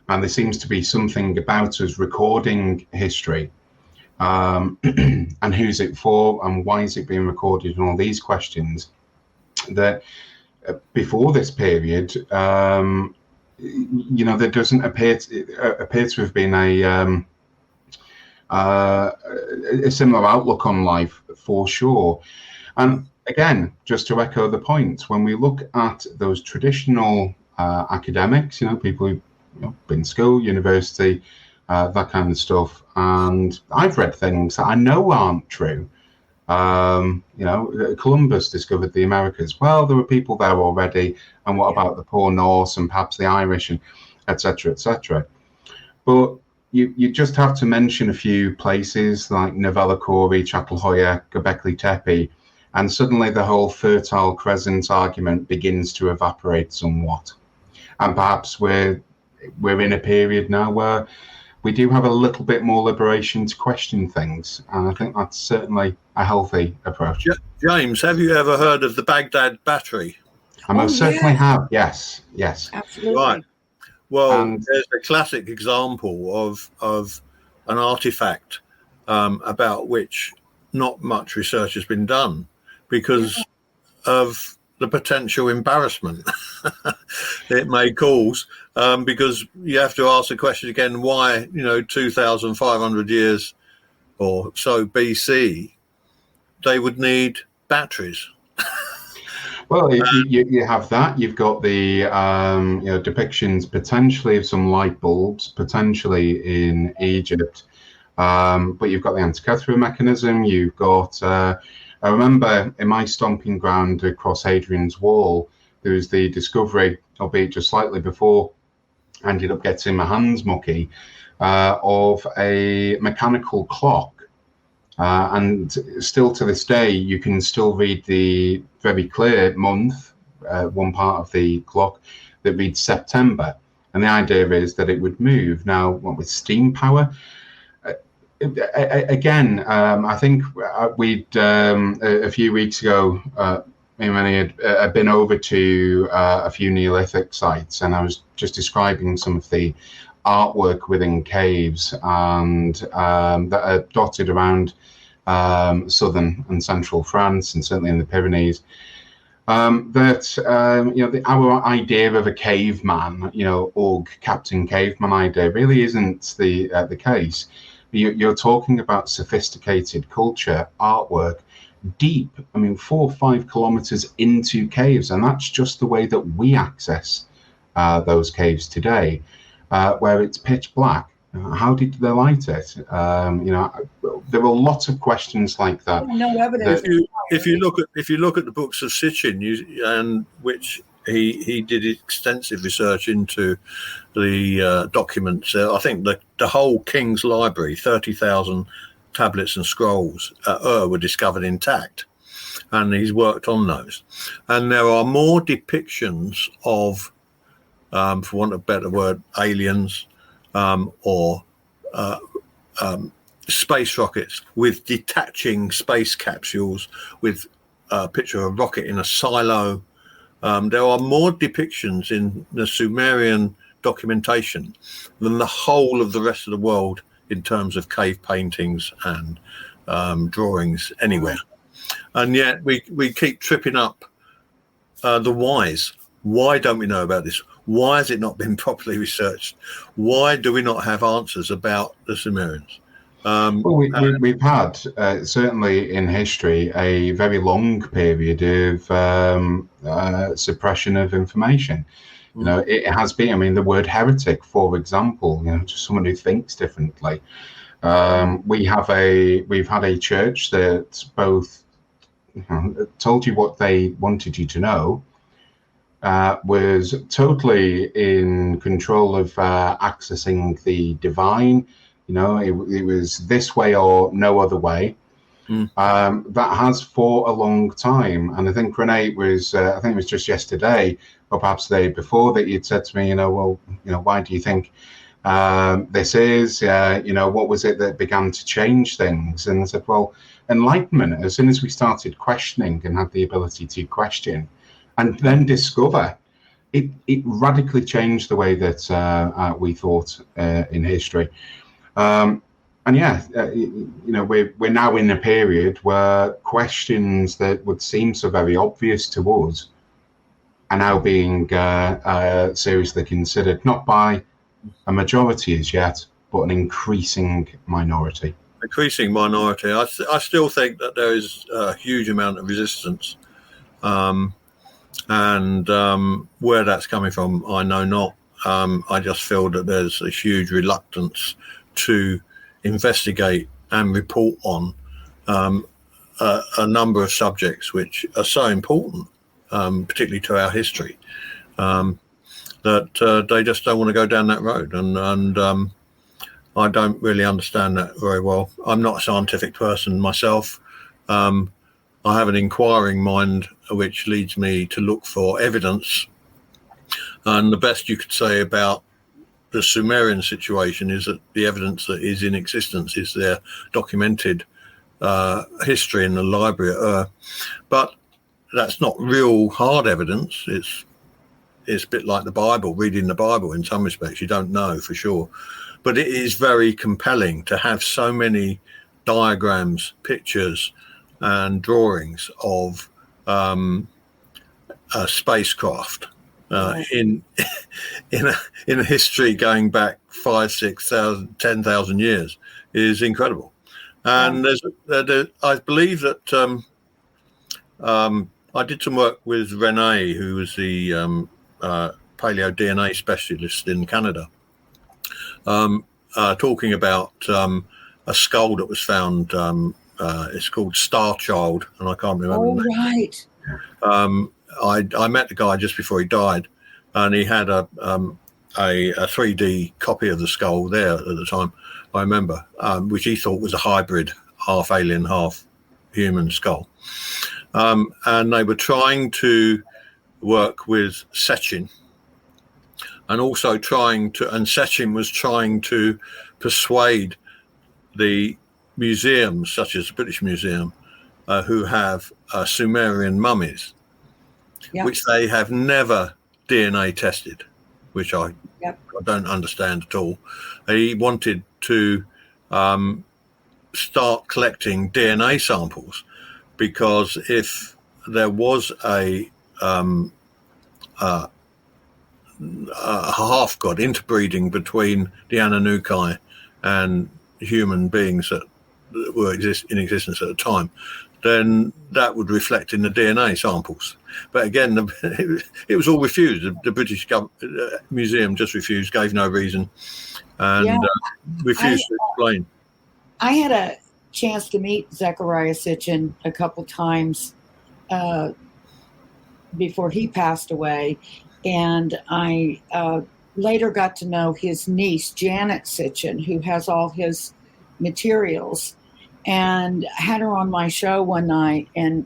D: And there seems to be something about us recording history, and who's it for, and why is it being recorded, and all these questions that before this period, there doesn't appear to have been a similar outlook on life, for sure. And again, just to echo the point, when we look at those traditional academics, people who've been to school, university, that kind of stuff, and I've read things that I know aren't true. Columbus discovered the Americas. Well, there were people there already, and what about the poor Norse and perhaps the Irish, and etc., etc. But you just have to mention a few places like Novella Corey, Çatalhöyük, Göbekli Tepe, and suddenly the whole Fertile Crescent argument begins to evaporate somewhat. And perhaps we're in a period now where we do have a little bit more liberation to question things, and I think that's certainly a healthy approach.
C: James, have you ever heard of the Baghdad Battery?
D: I most certainly have, yes.
B: Absolutely.
C: Right. Well, there's a classic example of an artifact about which not much research has been done because of the potential embarrassment it may cause, because you have to ask the question again, why, 2,500 years or so BC, they would need batteries.
D: Well, you have that. You've got the depictions potentially of some light bulbs, potentially in Egypt, but you've got the Antikythera mechanism. You've got. I remember in my stomping ground across Hadrian's Wall, there was the discovery, albeit just slightly before I ended up getting my hands mucky, of a mechanical clock. And still to this day, you can still read the very clear month, one part of the clock that reads September. And the idea is that it would move. Now, what with steam power? Again, I think we'd a few weeks ago, me and Rennie had been over to a few Neolithic sites, and I was just describing some of the artwork within caves and that are dotted around southern and central France, and certainly in the Pyrenees. Our idea of a caveman, Captain Caveman idea, really isn't the case. You're talking about sophisticated culture, artwork, deep, 4 or 5 kilometers into caves, and that's just the way that we access those caves today, where it's pitch black. How did they light it? There were lots of questions like that.
B: No evidence.
C: If you look at the books of Sitchin, and which he did extensive research into the documents. I think the whole King's Library, 30,000 tablets and scrolls at were discovered intact, and he's worked on those. And there are more depictions of, for want of a better word, aliens or space rockets with detaching space capsules with a picture of a rocket in a silo. There are more depictions in the Sumerian documentation than the whole of the rest of the world in terms of cave paintings and drawings anywhere. And yet we keep tripping up the whys. Why don't we know about this? Why has it not been properly researched? Why do we not have answers about the Sumerians?
D: We've had, certainly in history, a very long period of suppression of information. It has been, the word heretic, for example, just someone who thinks differently. We've had a church that both told you what they wanted you to know, was totally in control of accessing the divine. It was this way or no other way. That has for a long time. And I think Renee was, I think it was just yesterday, or perhaps the day before, that you'd said to me, why do you think this is, what was it that began to change things? And I said, well, enlightenment, as soon as we started questioning and had the ability to question and then discover it radically changed the way that we thought in history. And yeah, we're now in a period where questions that would seem so very obvious to us are now being seriously considered, not by a majority as yet, but an increasing minority.
C: Increasing minority. I still think that there is a huge amount of resistance, and where that's coming from, I know not. I just feel that there's a huge reluctance to investigate and report on a number of subjects which are so important, particularly to our history, that they just don't want to go down that road. And I don't really understand that very well. I'm not a scientific person myself. I have an inquiring mind, which leads me to look for evidence. And the best you could say about the Sumerian situation is that the evidence that is in existence is their documented history in the library at Ur. But that's not real hard evidence. It's a bit like the Bible, reading the Bible in some respects. You don't know for sure. But it is very compelling to have so many diagrams, pictures, and drawings of a spacecraft in a history going back 5,000, 6,000, 10,000 years is incredible. And I believe that I did some work with Renee, who was the paleo DNA specialist in Canada, talking about a skull that was found. It's called Star Child, and I can't remember.
B: Oh, right.
C: I met the guy just before he died, and he had a 3D copy of the skull there at the time, I remember, which he thought was a hybrid, half alien, half human skull. And they were trying to work with Sechin, and also and Sechin was trying to persuade the museums, such as the British Museum, who have Sumerian mummies, which they have never DNA tested, which I don't understand at all. He wanted to start collecting DNA samples, because if there was a half god interbreeding between the Anunnaki and human beings that were in existence at the time, then that would reflect in the DNA samples. But again, it was all refused. The British Museum just refused, gave no reason, and refused to explain.
B: I had a chance to meet Zechariah Sitchin a couple times before he passed away, and I later got to know his niece, Janet Sitchin, who has all his materials, and had her on my show one night. And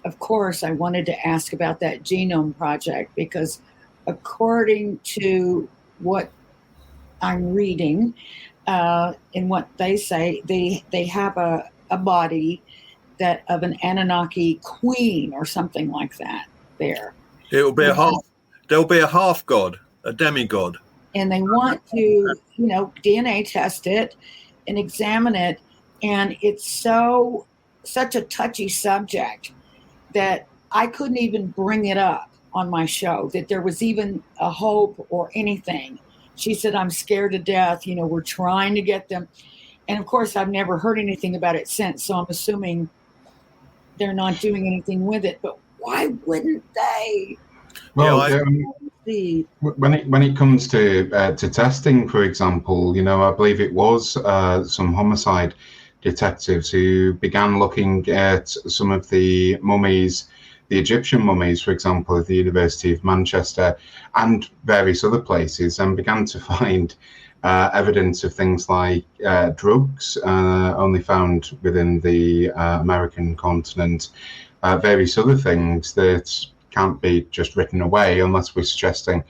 B: of course, I wanted to ask about that genome project, because according to what I'm reading and what they say, they have a body that of an Anunnaki queen or something like that there.
C: It'll be there'll be a half god, a demigod.
B: And they want to, DNA test it and examine it. And it's such a touchy subject that I couldn't even bring it up on my show, that there was even a hope or anything. She said, I'm scared to death. We're trying to get them. And of course, I've never heard anything about it since. So I'm assuming they're not doing anything with it. But why wouldn't they?
D: Well, when it comes to testing, for example, I believe it was some homicide detectives who began looking at some of the mummies, the Egyptian mummies, for example, at the University of Manchester and various other places, and began to find evidence of things like drugs only found within the American continent, various other things that can't be just written away, unless we're suggesting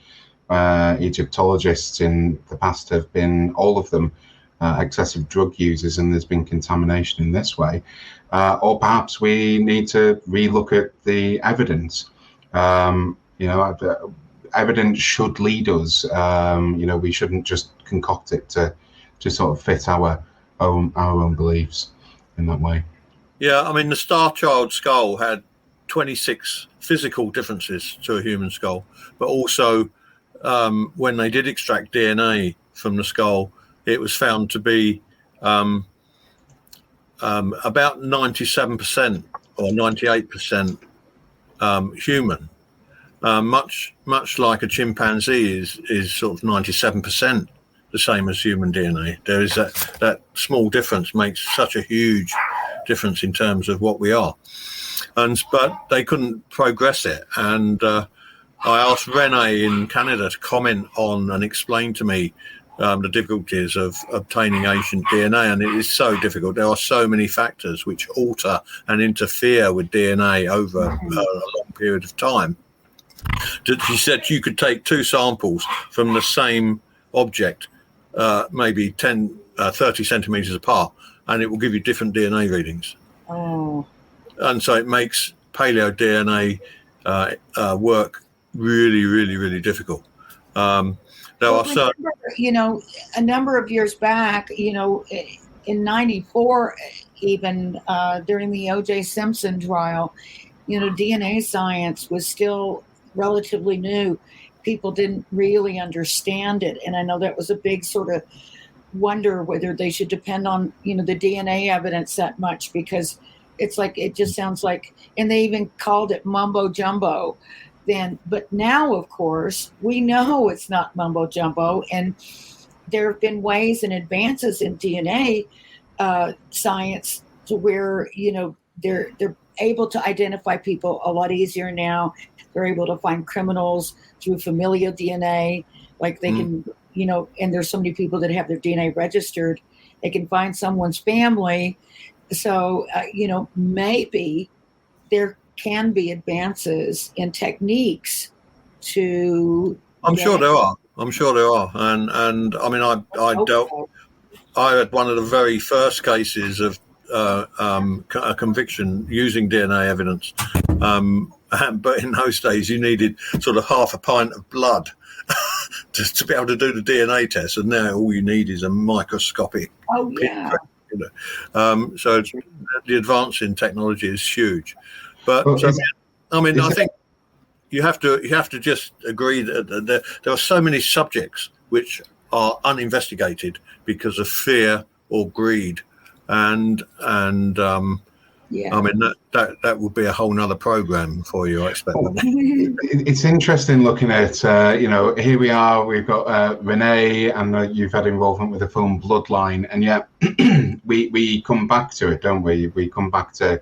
D: Egyptologists in the past have been, all of them, excessive drug users, and there's been contamination in this way. Or perhaps we need to relook at the evidence. evidence should lead us. We shouldn't just concoct it to sort of fit our own beliefs in that way.
C: Yeah, I mean, the Star Child skull had 26 physical differences to a human skull, but also when they did extract DNA from the skull, it was found to be about 97% or 98% human. Much like a chimpanzee is sort of 97% the same as human DNA. There is that small difference makes such a huge difference in terms of what we are. But they couldn't progress it. And I asked Rene in Canada to comment on and explain to me the difficulties of obtaining ancient DNA, and it is so difficult. There are so many factors which alter and interfere with DNA over a long period of time. She said you could take two samples from the same object, maybe 30 centimeters apart, and it will give you different DNA readings.
B: Oh.
C: And so it makes paleo DNA work really, really, really difficult. There are certain,
B: a number of years back, in '94, even during the O.J. Simpson trial, DNA science was still relatively new. People didn't really understand it. And I know that was a big sort of wonder whether they should depend on, the DNA evidence that much, because it's like, it just sounds like, and they even called it mumbo jumbo then. But now, of course, we know it's not mumbo jumbo. And there have been ways and advances in DNA science to where, they're able to identify people a lot easier now. They're able to find criminals through familial DNA. Like they can, and there's so many people that have their DNA registered. They can find someone's family. So, maybe there can be advances in techniques to.
C: I'm sure there are. And I mean, I had one of the very first cases of a conviction using DNA evidence. But in those days, you needed sort of half a pint of blood to be able to do the DNA test. And now all you need is a microscopic.
B: Oh, yeah.
C: So the advance in technology is huge. But I think you have to just agree that there are so many subjects which are uninvestigated because of fear or greed, and yeah. I mean that would be a whole nother program for you, I expect.
D: It's interesting looking at here we are. We've got Renee, and you've had involvement with the film Bloodline, and yet we come back to it, don't we? We come back to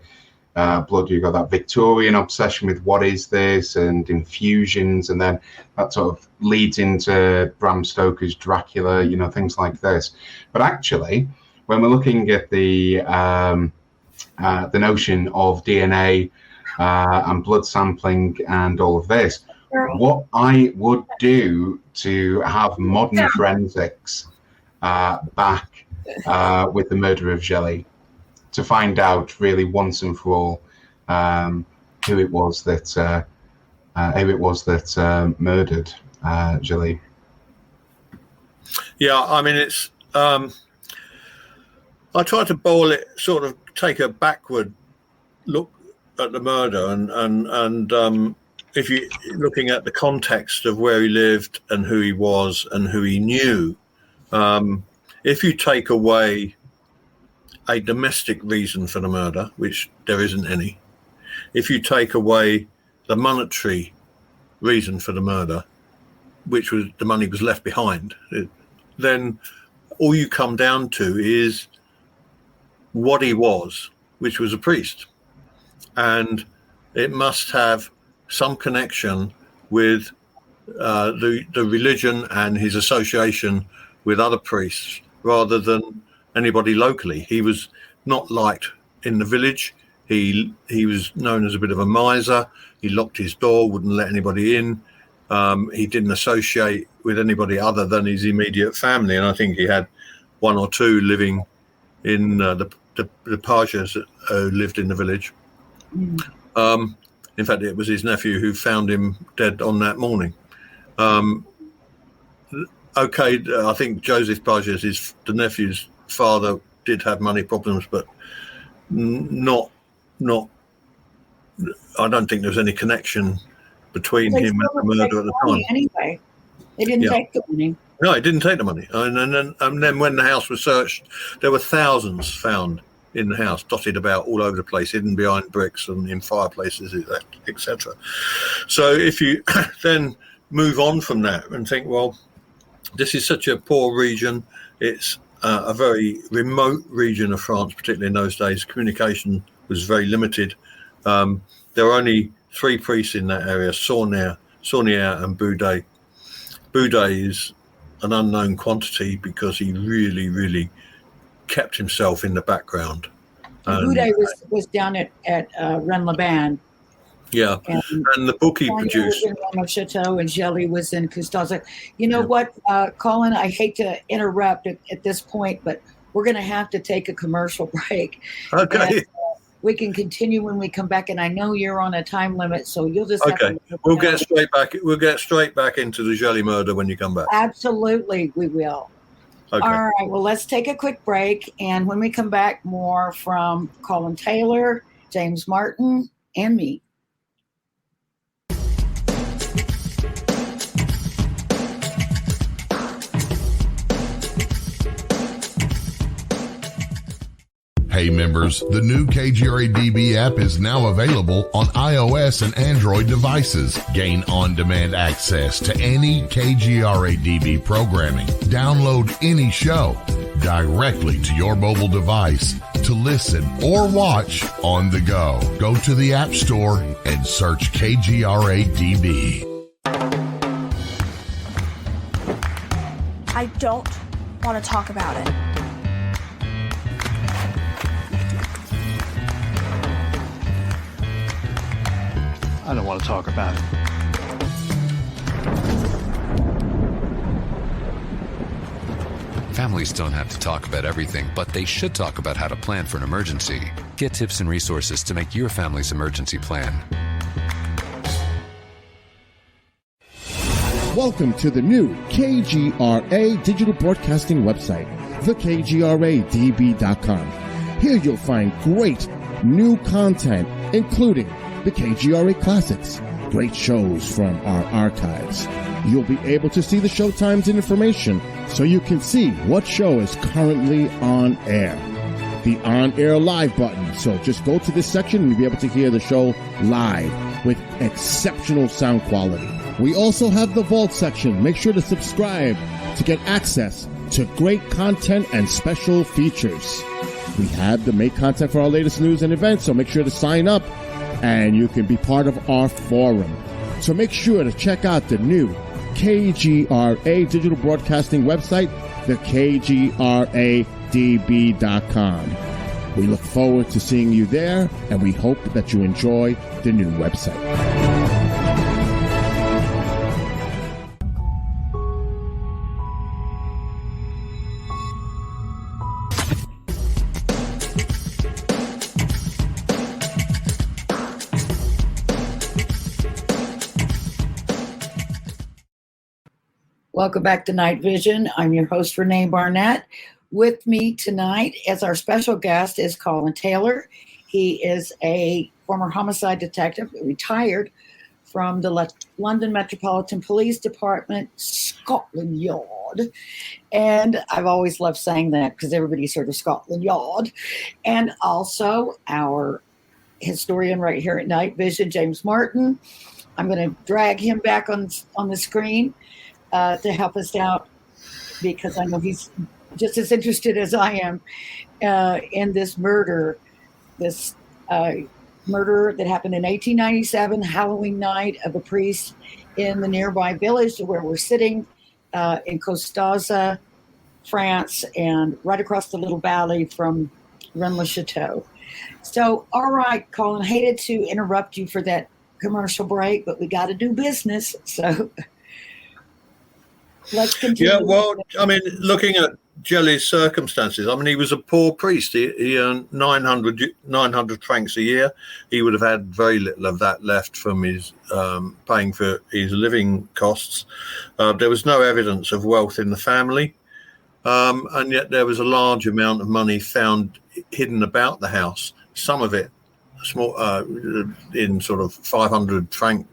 D: blood. You've got that Victorian obsession with what is this, and infusions, and then that sort of leads into Bram Stoker's Dracula, things like this. But actually, when we're looking at the notion of DNA and blood sampling and all of this, what I would do to have modern forensics back with the murder of Jelly, to find out really once and for all who it was that murdered Jelly.
C: Yeah, I mean it's. I try to boil it, sort of take a backward look at the murder, and if you're looking at the context of where he lived and who he was and who he knew, if you take away a domestic reason for the murder, which there isn't any, if you take away the monetary reason for the murder, which was the money was left behind, then all you come down to is what he was, which was a priest, and it must have some connection with the religion and his association with other priests rather than anybody locally. He was not liked in the village. He was known as a bit of a miser. He locked his door, wouldn't let anybody in. He didn't associate with anybody other than his immediate family, and I think he had one or two living in the Pajas who lived in the village. In fact, it was his nephew who found him dead on that morning. Okay, I think Joseph Pages, the nephew's father, did have money problems, but not. I don't think there's any connection between him and the murder at the time.
B: Anyway, they didn't take the money.
C: No, he didn't take the money. And then when the house was searched, there were thousands found in the house, dotted about all over the place, hidden behind bricks and in fireplaces, etc. So if you then move on from that and think, well, this is such a poor region, it's a very remote region of France, particularly in those days. Communication was very limited. There were only 3 priests in that area, Saunier, and Boudet. Boudet is an unknown quantity because he really, really kept himself in the background.
B: Boudet was down at Rennes-les-Bains.
C: Yeah, and the book he produced.
B: Was in Chateau, and Gelly was in Custoza. You know what, Colin, I hate to interrupt at this point, but we're going to have to take a commercial break.
C: Okay.
B: And, we can continue when we come back, and I know you're on a time limit, so you'll just have to
C: We'll get straight back into the Gelly murder when you come back.
B: Absolutely, we will.
C: Okay.
B: All right, well, let's take a quick break, and when we come back, more from Colin Taylor, James Martin, and me.
A: Hey members, the new KGRA DB app is now available on iOS and Android devices. Gain on-demand access to any KGRA DB programming. Download any show directly to your mobile device to listen or watch on the go. Go to the App Store and search KGRA DB.
E: I don't want to talk about it.
F: I don't want to talk about it.
G: Families don't have to talk about everything, but they should talk about how to plan for an emergency. Get tips and resources to make your family's emergency plan.
H: Welcome to the new KGRA digital broadcasting website, thekgradb.com. Here you'll find great new content, including the KGRA Classics, great shows from our archives. You'll be able to see the show times and information so you can see what show is currently on air. The on-air live button, so just go to this section and you'll be able to hear the show live with exceptional sound quality. We also have the Vault section. Make sure to subscribe to get access to great content and special features. We have the make content for our latest news and events, so make sure to sign up and you can be part of our forum. So make sure to check out the new KGRA digital broadcasting website, thekgradb.com. We look forward to seeing you there, and we hope that you enjoy the new website.
B: Welcome back to Night Vision. I'm your host, Renee Barnett. With me tonight as our special guest is Colin Taylor. He is a former homicide detective, retired from the London Metropolitan Police Department, Scotland Yard. And I've always loved saying that because everybody's heard of Scotland Yard. And also our historian right here at Night Vision, James Martin. I'm going to drag him back on the screen to help us out because I know he's just as interested as I am in this murder that happened in 1897, Halloween night, of a priest in the nearby village where we're sitting in Custoza, France, and right across the little valley from Rennes-le-Chateau. So, all right, Colin, hated to interrupt you for that commercial break, but we got to do business. So let's continue.
C: Yeah, well, I mean, looking at Jelly's circumstances, I mean, he was a poor priest. He earned 900 francs a year. He would have had very little of that left from his paying for his living costs. There was no evidence of wealth in the family, and yet there was a large amount of money found hidden about the house. Some of it, small, in sort of 500 franc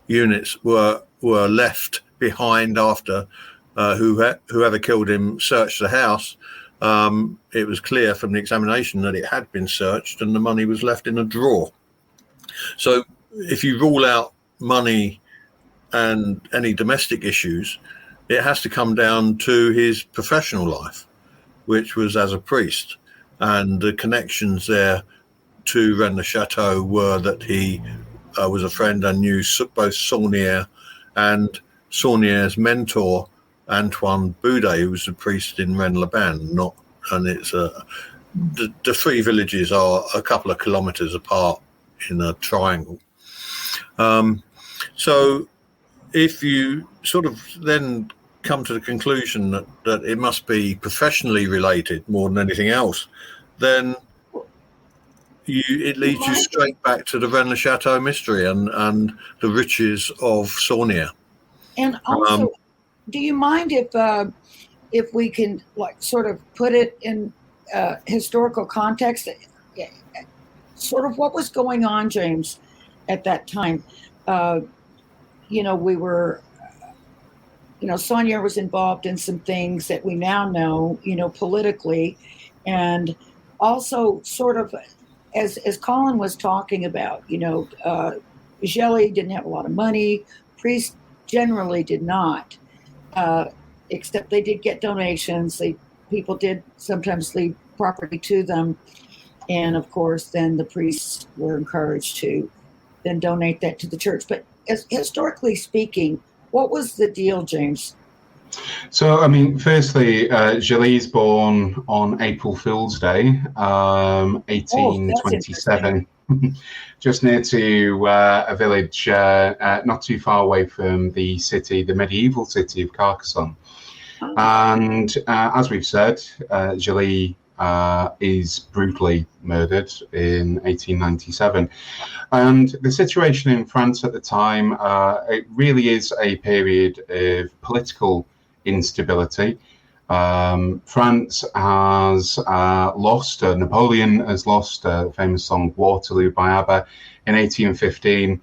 C: units, were left behind after whoever killed him searched the house. It was clear from the examination that it had been searched and the money was left in a drawer. So if you rule out money and any domestic issues, it has to come down to his professional life, which was as a priest. And the connections there to Rennes-le-Château were that he was a friend and knew both Saunière and Saunière's mentor, Antoine Boudet, who was a priest in Rennes-le-Ban. And it's the three villages are a couple of kilometres apart in a triangle. So if you sort of then come to the conclusion that it must be professionally related more than anything else, then it leads you straight back to the Rennes-le-Château mystery and the riches of Saunière.
B: And also, do you mind if we can sort of put it in historical context? Sort of what was going on, James, at that time? We were, Saunière was involved in some things that we now know, politically, and also sort of as Colin was talking about, Jelly didn't have a lot of money. Priests generally did not, except they did get donations. People did sometimes leave property to them. And of course, then the priests were encouraged to then donate that to the church. But historically speaking, what was the deal, James?
D: So, I mean, firstly, Jelly's born on April Fool's Day, 1827, just near to a village not too far away from the medieval city of Carcassonne. Oh. And as we've said, Jelly is brutally murdered in 1897. And the situation in France at the time, it really is a period of political instability. France has lost, Napoleon has lost a famous song, Waterloo by ABBA, in 1815.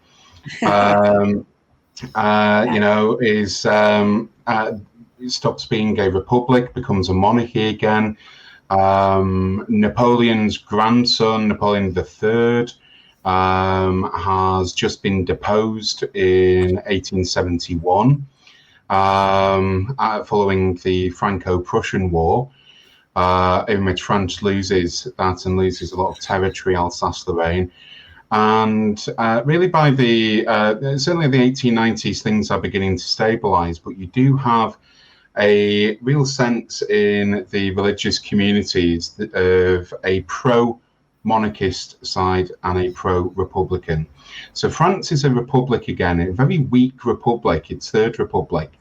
D: Stops being a republic, becomes a monarchy again. Napoleon's grandson, Napoleon III, has just been deposed in 1871. Following the Franco-Prussian War, in which France loses that and loses a lot of territory, Alsace-Lorraine. And really by certainly the 1890s, things are beginning to stabilize, but you do have a real sense in the religious communities of a pro-monarchist side and a pro-republican. So France is a republic again, a very weak republic, its third republic,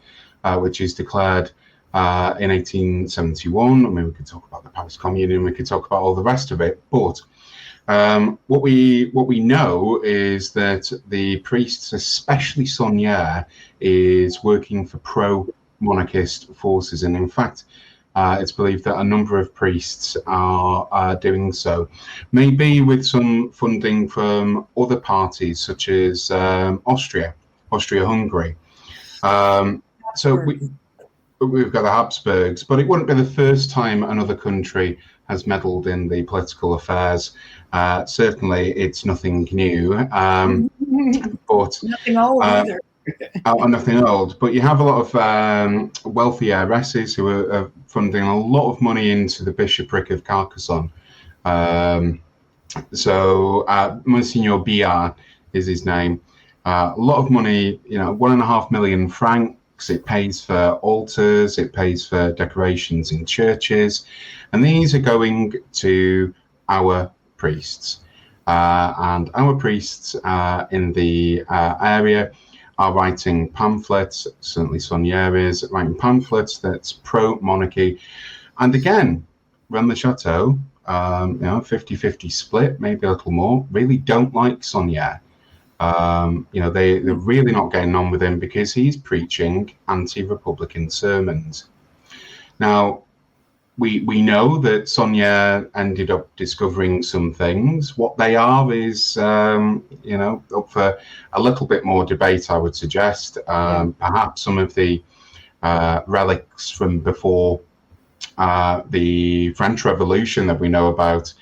D: which is declared in 1871. I mean, we could talk about the Paris Commune and we could talk about all the rest of it. But what we know is that the priests, especially Saunière, is working for pro-monarchist forces. And in fact, it's believed that a number of priests are doing so, maybe with some funding from other parties such as Austria-Hungary. So we've got the Habsburgs, but it wouldn't be the first time another country has meddled in the political affairs. Certainly, it's nothing new, but
B: nothing old either.
D: Nothing old, but you have a lot of wealthy heiresses who are funding a lot of money into the bishopric of Carcassonne. So Monsignor Billard is his name. A lot of money, 1.5 million francs. It pays for altars, it pays for decorations in churches, and these are going to our priests. And our priests in the area are writing pamphlets, certainly Sonia is writing pamphlets that's pro-monarchy. And again, run the chateau, 50-50 split, maybe a little more, really don't like Sonia. They're really not getting on with him because he's preaching anti-Republican sermons. Now, we know that Sonia ended up discovering some things. What they are is, up for a little bit more debate, I would suggest. Perhaps some of the relics from before the French Revolution that we know about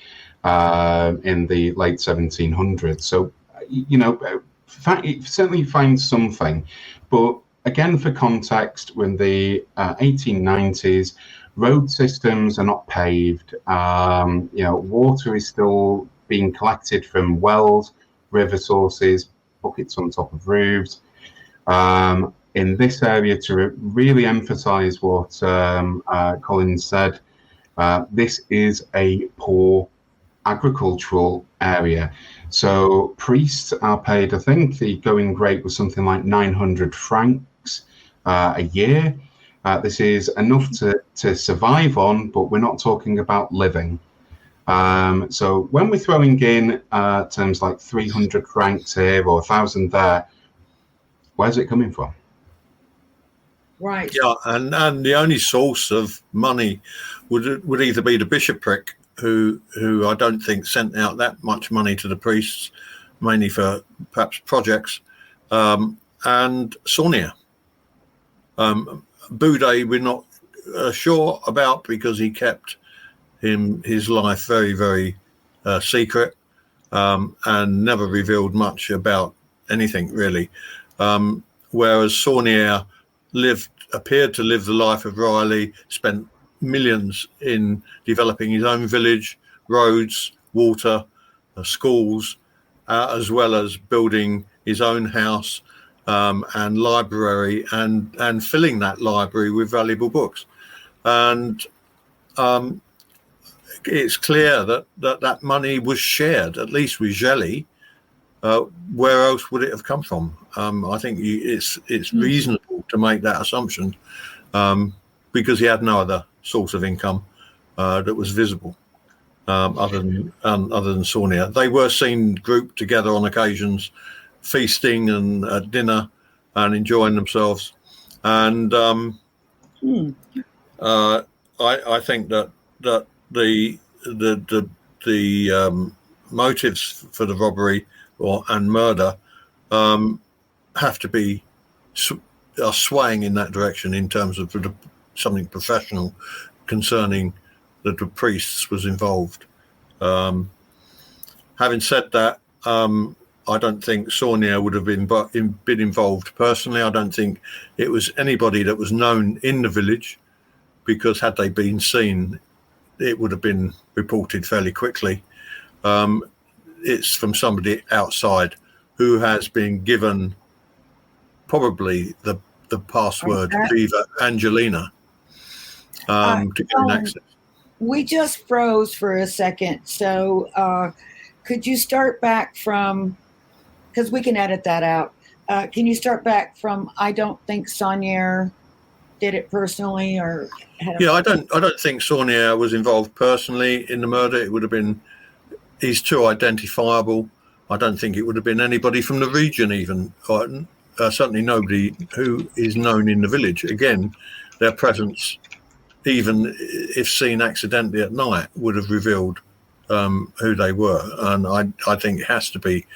D: in the late 1700s. So, it certainly finds something. But again, for context, when the 1890s, road systems are not paved. Water is still being collected from wells, river sources, buckets on top of roofs. In this area, to really emphasize what Colin said, this is a poor agricultural area. So priests are paid, I think the going rate was something like 900 francs a year. This is enough to survive on, but we're not talking about living. So when we're throwing in terms like 300 francs here or 1,000 there, where's it coming from?
B: Right.
C: Yeah, and the only source of money would either be the bishopric, who I don't think sent out that much money to the priests, mainly for perhaps projects, and Sonia. Boudet we're not sure about because he kept his life very, very secret and never revealed much about anything really. Whereas Saunier appeared to live the life of Riley, spent millions in developing his own village, roads, water, schools, as well as building his own house and library and filling that library with valuable books. And it's clear that money was shared, at least with Gelly. Where else would it have come from? I think it's reasonable to make that assumption because he had no other source of income that was visible other than Saunier. They were seen grouped together on occasions, feasting and at dinner and enjoying themselves. And I think that the motives for the robbery and murder have to be are swaying in that direction in terms of something professional concerning that the priests was involved. Having said that, I don't think Saunier would have been involved personally. I don't think it was anybody that was known in the village, because had they been seen, it would have been reported fairly quickly. It's from somebody outside who has been given probably the password Viva Angelina to gain access.
B: We just froze for a second, so could you start back from, because we can edit that out. Can you start back from, I don't think Saunier did it personally, or I
C: don't think Saunier was involved personally in the murder. It would have been, he's too identifiable. I don't think it would have been anybody from the region even, or certainly nobody who is known in the village. Again, their presence, even if seen accidentally at night, would have revealed who they were. And I think it has to be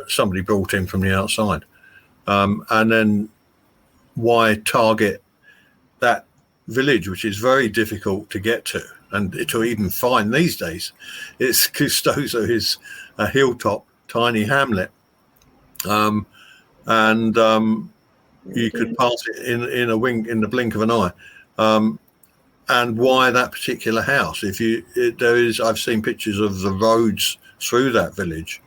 C: somebody brought in from the outside. And then why target that village, which is very difficult to get to and to even find these days? It's Custozo is a hilltop, tiny hamlet. And you could pass it in the blink of an eye. And why that particular house? I've seen pictures of the roads through that village.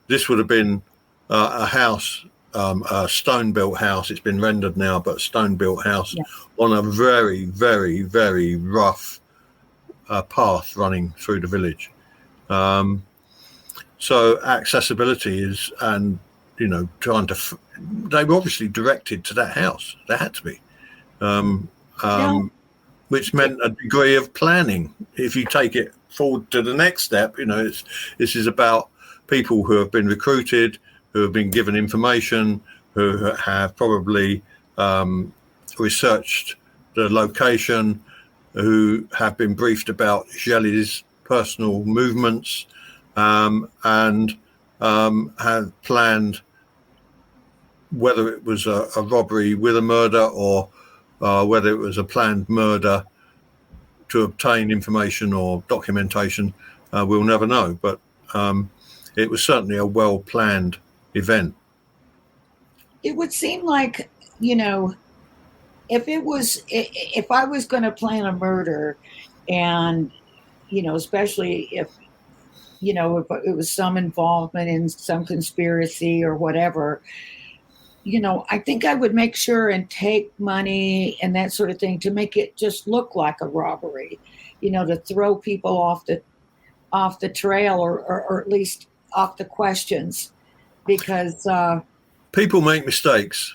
C: This would have been a house, a stone-built house. It's been rendered now, but stone-built house on a very, very, very rough path running through the village. So accessibility is, and trying to. They were obviously directed to that house. They had to be, which meant a degree of planning. If you take it forward to the next step, this is about people who have been recruited, who have been given information, who have probably researched the location, who have been briefed about Shelley's personal movements, and have planned whether it was a robbery with a murder or whether it was a planned murder to obtain information or documentation. We'll never know, but it was certainly a well-planned event.
B: It would seem like, if I was going to plan a murder, and, especially if it was some involvement in some conspiracy or whatever, I think I would make sure and take money and that sort of thing to make it just look like a robbery, to throw people off the trail or at least off the questions, because
C: people make mistakes.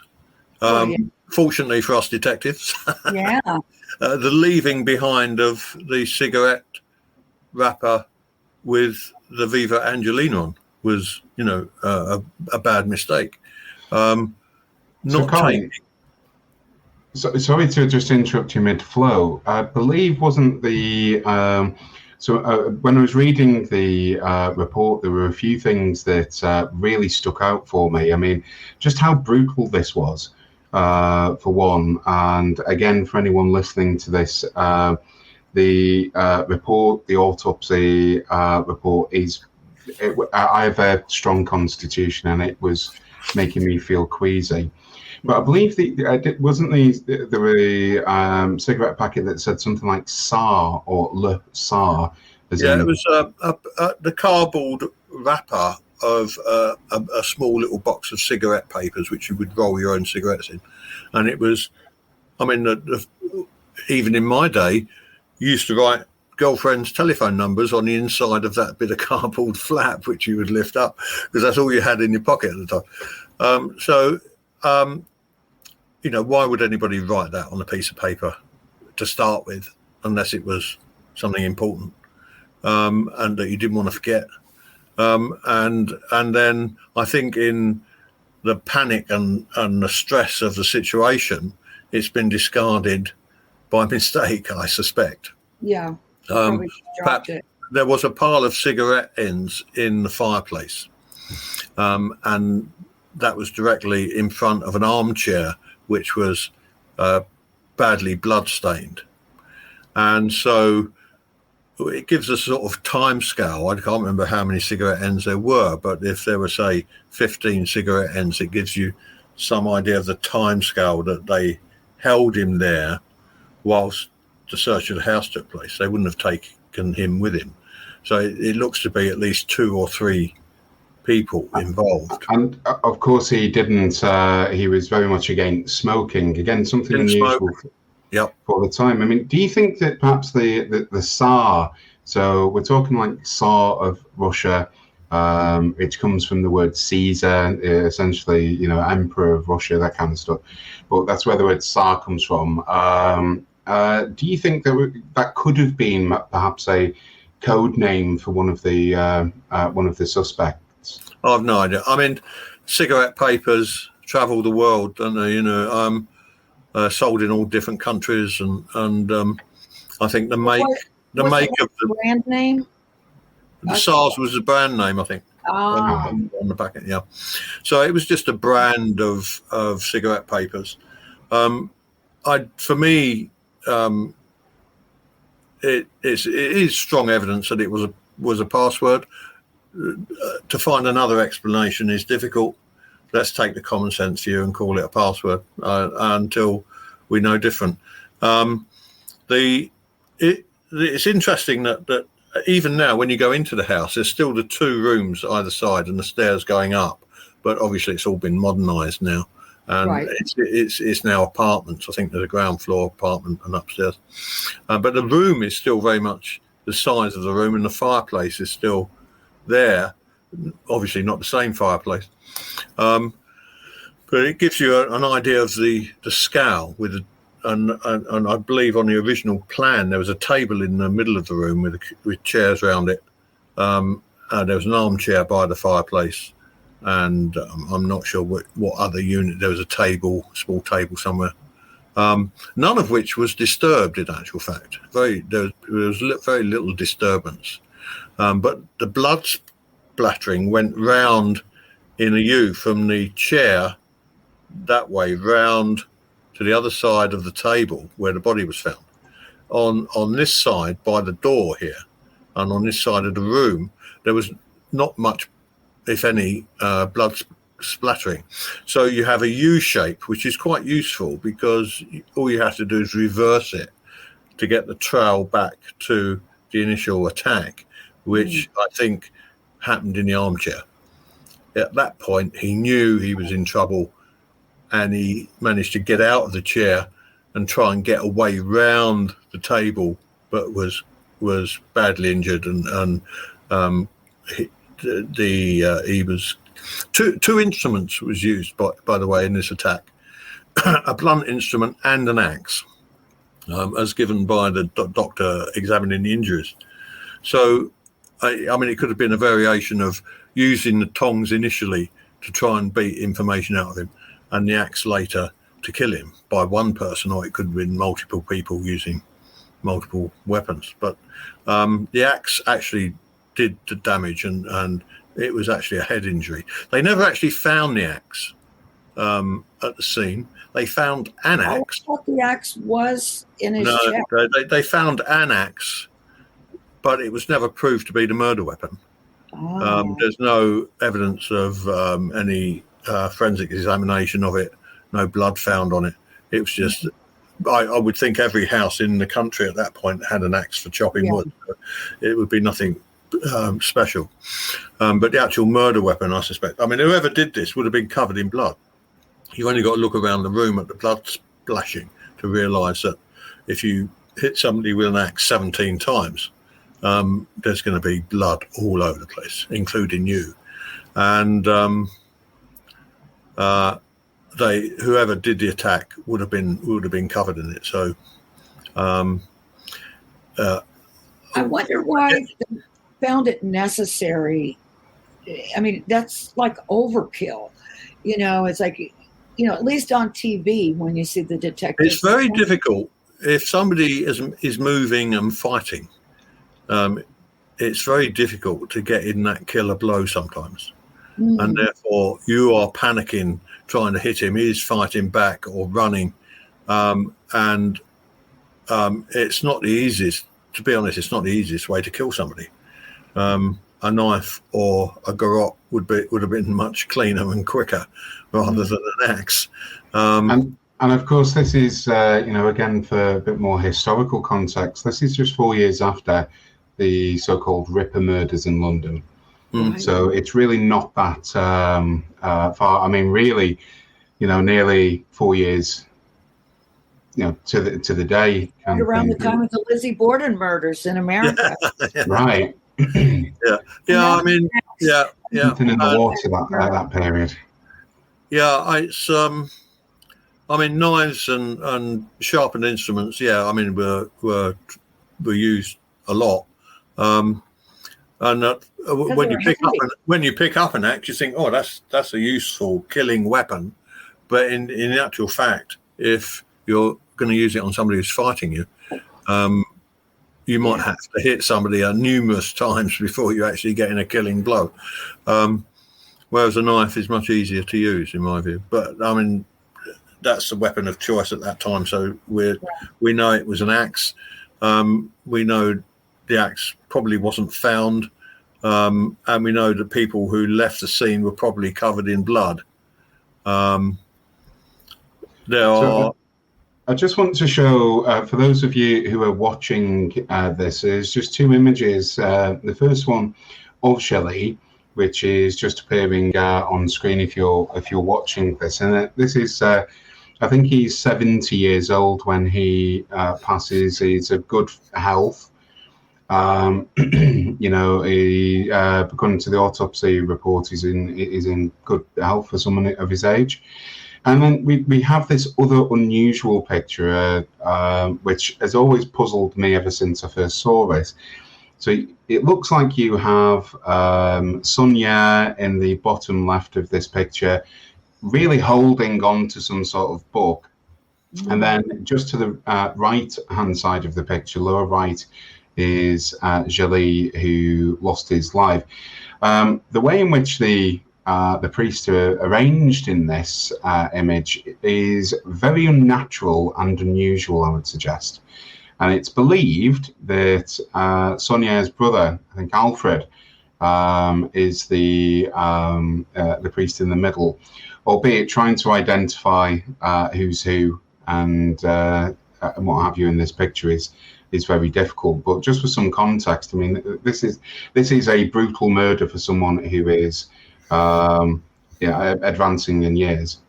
C: Fortunately for us detectives,
B: yeah,
C: the leaving behind of the cigarette wrapper with the Viva Angelina on was, a bad mistake.
D: Colin, sorry to just interrupt you mid-flow. I believe wasn't the when I was reading the report, there were a few things that really stuck out for me. I mean, just how brutal this was, for one, and again, for anyone listening to this, the report, the autopsy report I have a strong constitution, and it was making me feel queasy. But I believe there were a cigarette packet that said something like SAR or Le SAR.
C: It was the cardboard wrapper of a small little box of cigarette papers, which you would roll your own cigarettes in. And it was, even in my day, you used to write girlfriends' telephone numbers on the inside of that bit of cardboard flap, which you would lift up, because that's all you had in your pocket at the time. Why would anybody write that on a piece of paper to start with, unless it was something important and that you didn't want to forget? And then I think in the panic and the stress of the situation, it's been discarded by mistake, I suspect.
B: Yeah.
C: Perhaps there was a pile of cigarette ends in the fireplace, and that was directly in front of an armchair, which was badly bloodstained. And so it gives a sort of time scale. I can't remember how many cigarette ends there were, but if there were, say, 15 cigarette ends, it gives you some idea of the time scale that they held him there whilst the search of the house took place. They wouldn't have taken him with him. So it looks to be at least 2 or 3 people involved.
D: And of course he didn't, he was very much against smoking. Again, something unusual for the time. I mean, do you think that perhaps the Tsar, so we're talking like Tsar of Russia, it comes from the word Caesar, essentially, Emperor of Russia, that kind of stuff. But that's where the word Tsar comes from. Do you think that could have been perhaps a code name for one of the suspects?
C: I have no idea. I mean, cigarette papers travel the world, don't they? Sold in all different countries, and I think the make of the
B: brand name.
C: The SARS was the brand name, I think, on the packet. Yeah, so it was just a brand of cigarette papers. For me, it is strong evidence that it was a password. To find another explanation is difficult. Let's take the common sense view and call it a password until we know different. It's interesting that even now, when you go into the house, there's still the 2 rooms either side and the stairs going up, but obviously it's all been modernised now, and right. it's now apartments. I think there's a ground floor apartment and upstairs, but the room is still very much the size of the room, and the fireplace is still there. obviously not the same fireplace. But it gives you an idea of the scale with and I believe on the original plan there was a table in the middle of the room with chairs around it. There was an armchair by the fireplace, and I'm not sure what other unit. There was a small table somewhere. None of which was disturbed in actual fact. There was very little disturbance. But the blood splattering went round in a U from the chair that way round to the other side of the table where the body was found. On this side by the door here, and on this side of the room, there was not much, if any, blood splattering. So you have a U shape, which is quite useful because all you have to do is reverse it to get the trail back to the initial attack, which I think happened in the armchair. At that point, he knew he was in trouble, and he managed to get out of the chair and try and get away round the table, but was badly injured, and he was two instruments was used by the way in this attack, a blunt instrument and an axe, as given by the doctor examining the injuries. So I mean, it could have been a variation of using the tongs initially to try and beat information out of him, and the axe later to kill him by one person, or it could have been multiple people using multiple weapons. But the axe actually did the damage, and it was actually a head injury. They never actually found the axe at the scene. They found an axe.
B: I thought the axe was in his chest.
C: They found an axe, but it was never proved to be the murder weapon. There's no evidence of any forensic examination of it, no blood found on it. It was just, I would think every house in the country at that point had an axe for chopping wood. So it would be nothing special. But the actual murder weapon, I suspect, I mean, whoever did this would have been covered in blood. You've only got to look around the room at the blood splashing to realise that if you hit somebody with an axe 17 times, there's going to be blood all over the place, including you. And whoever did the attack would have been covered in it. So
B: I wonder why they found it necessary. I mean, that's like overkill. It's like, at least on TV when you see the detective.
C: It's very difficult if somebody is moving and fighting. It's very difficult to get in that killer blow sometimes. And therefore you are panicking, trying to hit him. He's fighting back or running. And it's not the easiest, to be honest, it's not the easiest way to kill somebody. A knife or a garrote would have been much cleaner and quicker rather than an axe.
D: And of course, this is, again, for a bit more historical context, this is just 4 years after the so-called Ripper murders in London. So it's really not that far. I mean, really, nearly 4 years, to the day.
B: Around the time of the Lizzie Borden murders in America.
D: Right.
C: I mean,
D: Something in the water that period.
C: Yeah, it's I mean, knives and sharpened instruments. Yeah, I mean, were used a lot. And when you pick up an axe, you think, oh, that's a useful killing weapon. But in actual fact, if you're going to use it on somebody who's fighting you, you might have to hit somebody numerous times before you actually get in a killing blow. Whereas a knife is much easier to use, in my view. But I mean, that's the weapon of choice at that time. So we know it was an axe. We know the axe probably wasn't found. And we know that people who left the scene were probably covered in blood.
D: I just want to show, for those of you who are watching this, there's just two images. The first one of Shelley, which is just appearing on screen if you're watching this. And this is, I think he's 70 years old when he passes. He's of good health. According to the autopsy report, is in good health for someone of his age. And then we have this other unusual picture, which has always puzzled me ever since I first saw it. So it looks like you have Sonia in the bottom left of this picture, really holding on to some sort of book. And then just to the right-hand side of the picture, lower right, is Joly, who lost his life. The way in which the priests are arranged in this image is very unnatural and unusual, I would suggest. And it's believed that Sonia's brother, I think Alfred, is the priest in the middle, albeit trying to identify who's who and what have you in this picture is very difficult. But just for some context, I mean, this is a brutal murder for someone who is advancing in years.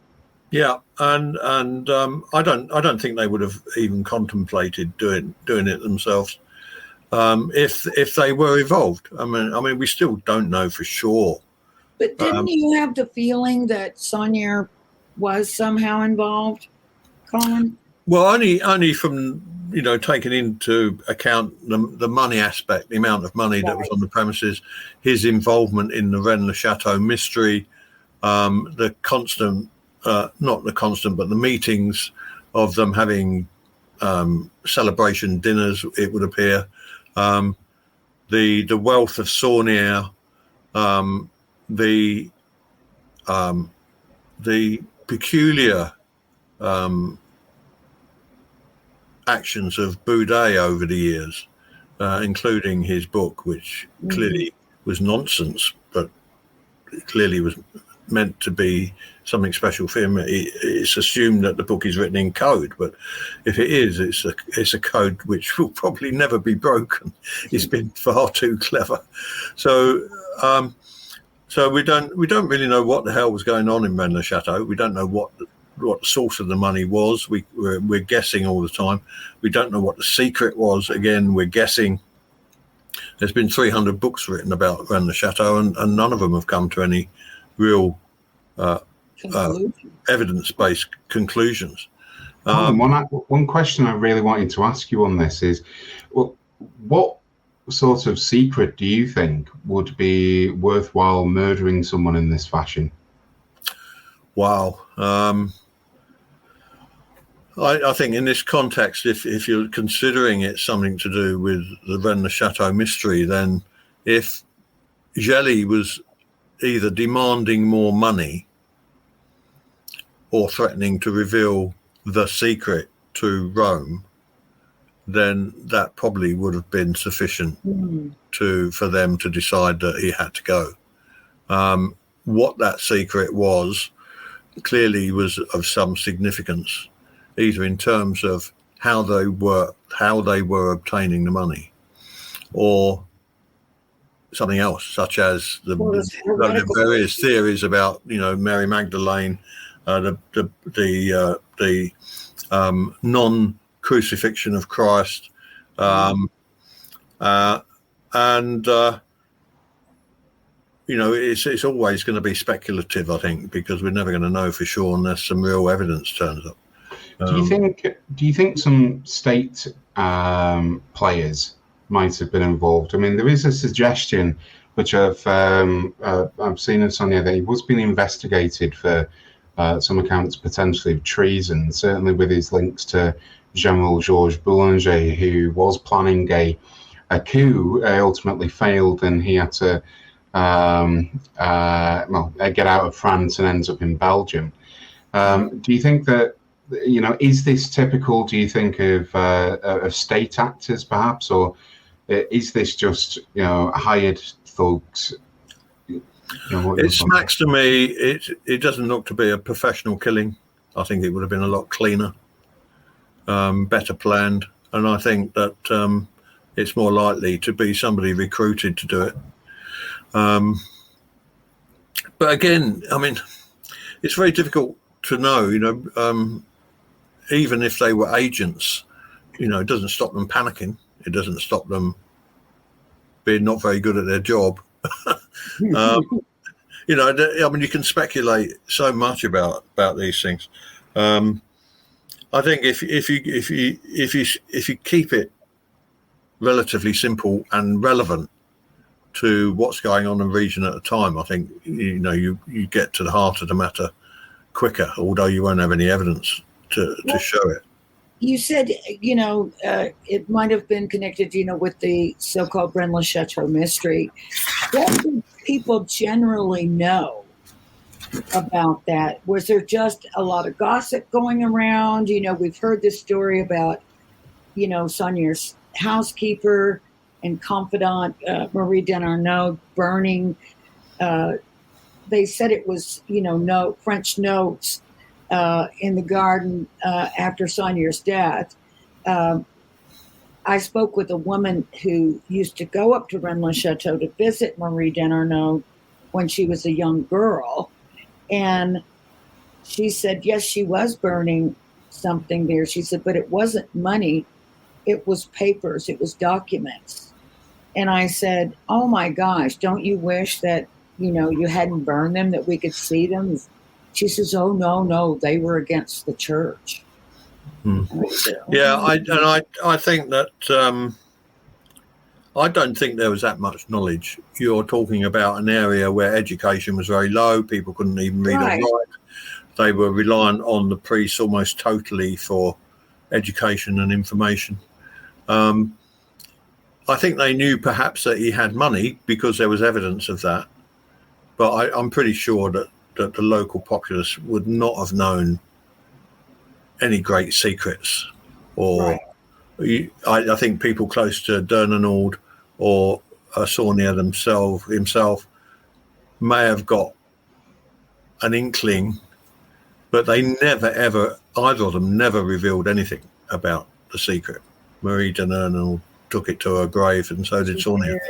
C: Yeah, and I don't think they would have even contemplated doing it themselves if they were involved. I mean, we still don't know for sure.
B: But didn't you have the feeling that Sonia was somehow involved, Colin?
C: Well, only from taking into account the money aspect, the amount of money that was on the premises, his involvement in the Rennes-le-Château mystery, the constant. Not the constant, but the meetings of them having celebration dinners, it would appear. The wealth of Sonia, the peculiar actions of Boudet over the years, including his book, which clearly was nonsense, but clearly was meant to be something special for him. It's assumed that the book is written in code, but if it is, it's a code which will probably never be broken. It's been far too clever. So we don't really know what the hell was going on in Rennes-le-Château. We don't know what the source of the money was. We're guessing all the time. We don't know what the secret was. Again, we're guessing. There's been 300 books written about Rennes-le-Château, and none of them have come to any real evidence-based conclusions.
D: One question I really wanted to ask you on this is, what sort of secret do you think would be worthwhile murdering someone in this fashion?
C: Wow. I think in this context, if you're considering it something to do with the Rennes-le-Château mystery, then if Joly was either demanding more money or threatening to reveal the secret to Rome, then that probably would have been sufficient for them to decide that he had to go. What that secret was clearly was of some significance, either in terms of how they were obtaining the money, or something else, such as the various theories about Mary Magdalene, the non-crucifixion of Christ, and it's always going to be speculative, I think, because we're never going to know for sure unless some real evidence turns up.
D: Do you think some state players might have been involved? I mean, there is a suggestion, which I've seen of Sonia, that he was being investigated for some accounts potentially of treason, certainly with his links to General Georges Boulanger, who was planning a coup, ultimately failed, and he had to get out of France and ends up in Belgium. Do you think that, is this typical, do you think, of state actors perhaps, or is this just, hired thugs?
C: It smacks to me, it doesn't look to be a professional killing. I think it would have been a lot cleaner, better planned. And I think that it's more likely to be somebody recruited to do it. But again, I mean, it's very difficult to know, even if they were agents, it doesn't stop them panicking. It doesn't stop them being not very good at their job. You know, I mean, you can speculate so much about these things. I think if you keep it relatively simple and relevant to what's going on in the region at the time, I think you get to the heart of the matter quicker, although you won't have any evidence to show it.
B: You said, it might have been connected, with the so-called Braine-le Chateau mystery. What do people generally know about that? Was there just a lot of gossip going around? We've heard this story about, Saunier's housekeeper and confidant, Marie Denarnaud, burning. They said it was, French notes in the garden after Saunier's death. I spoke with a woman who used to go up to Braine-le Chateau to visit Marie Denarnaud when she was a young girl. And she said, yes, she was burning something there. She said, but it wasn't money. It was papers. It was documents. And I said, oh, my gosh, don't you wish that, you hadn't burned them, that we could see them? She says, oh, no, they were against the church.
C: Yeah, I think that I don't think there was that much knowledge. You're talking about an area where education was very low. People couldn't even read or write. They were reliant on the priests almost totally for education and information. I think they knew perhaps that he had money because there was evidence of that. But I'm pretty sure that the local populace would not have known any great secrets. Or I think people close to Denarnaud or Saunier himself may have got an inkling, but they never, ever, either of them never revealed anything about the secret. Marie Denarnaud took it to her grave, and so did Saunier.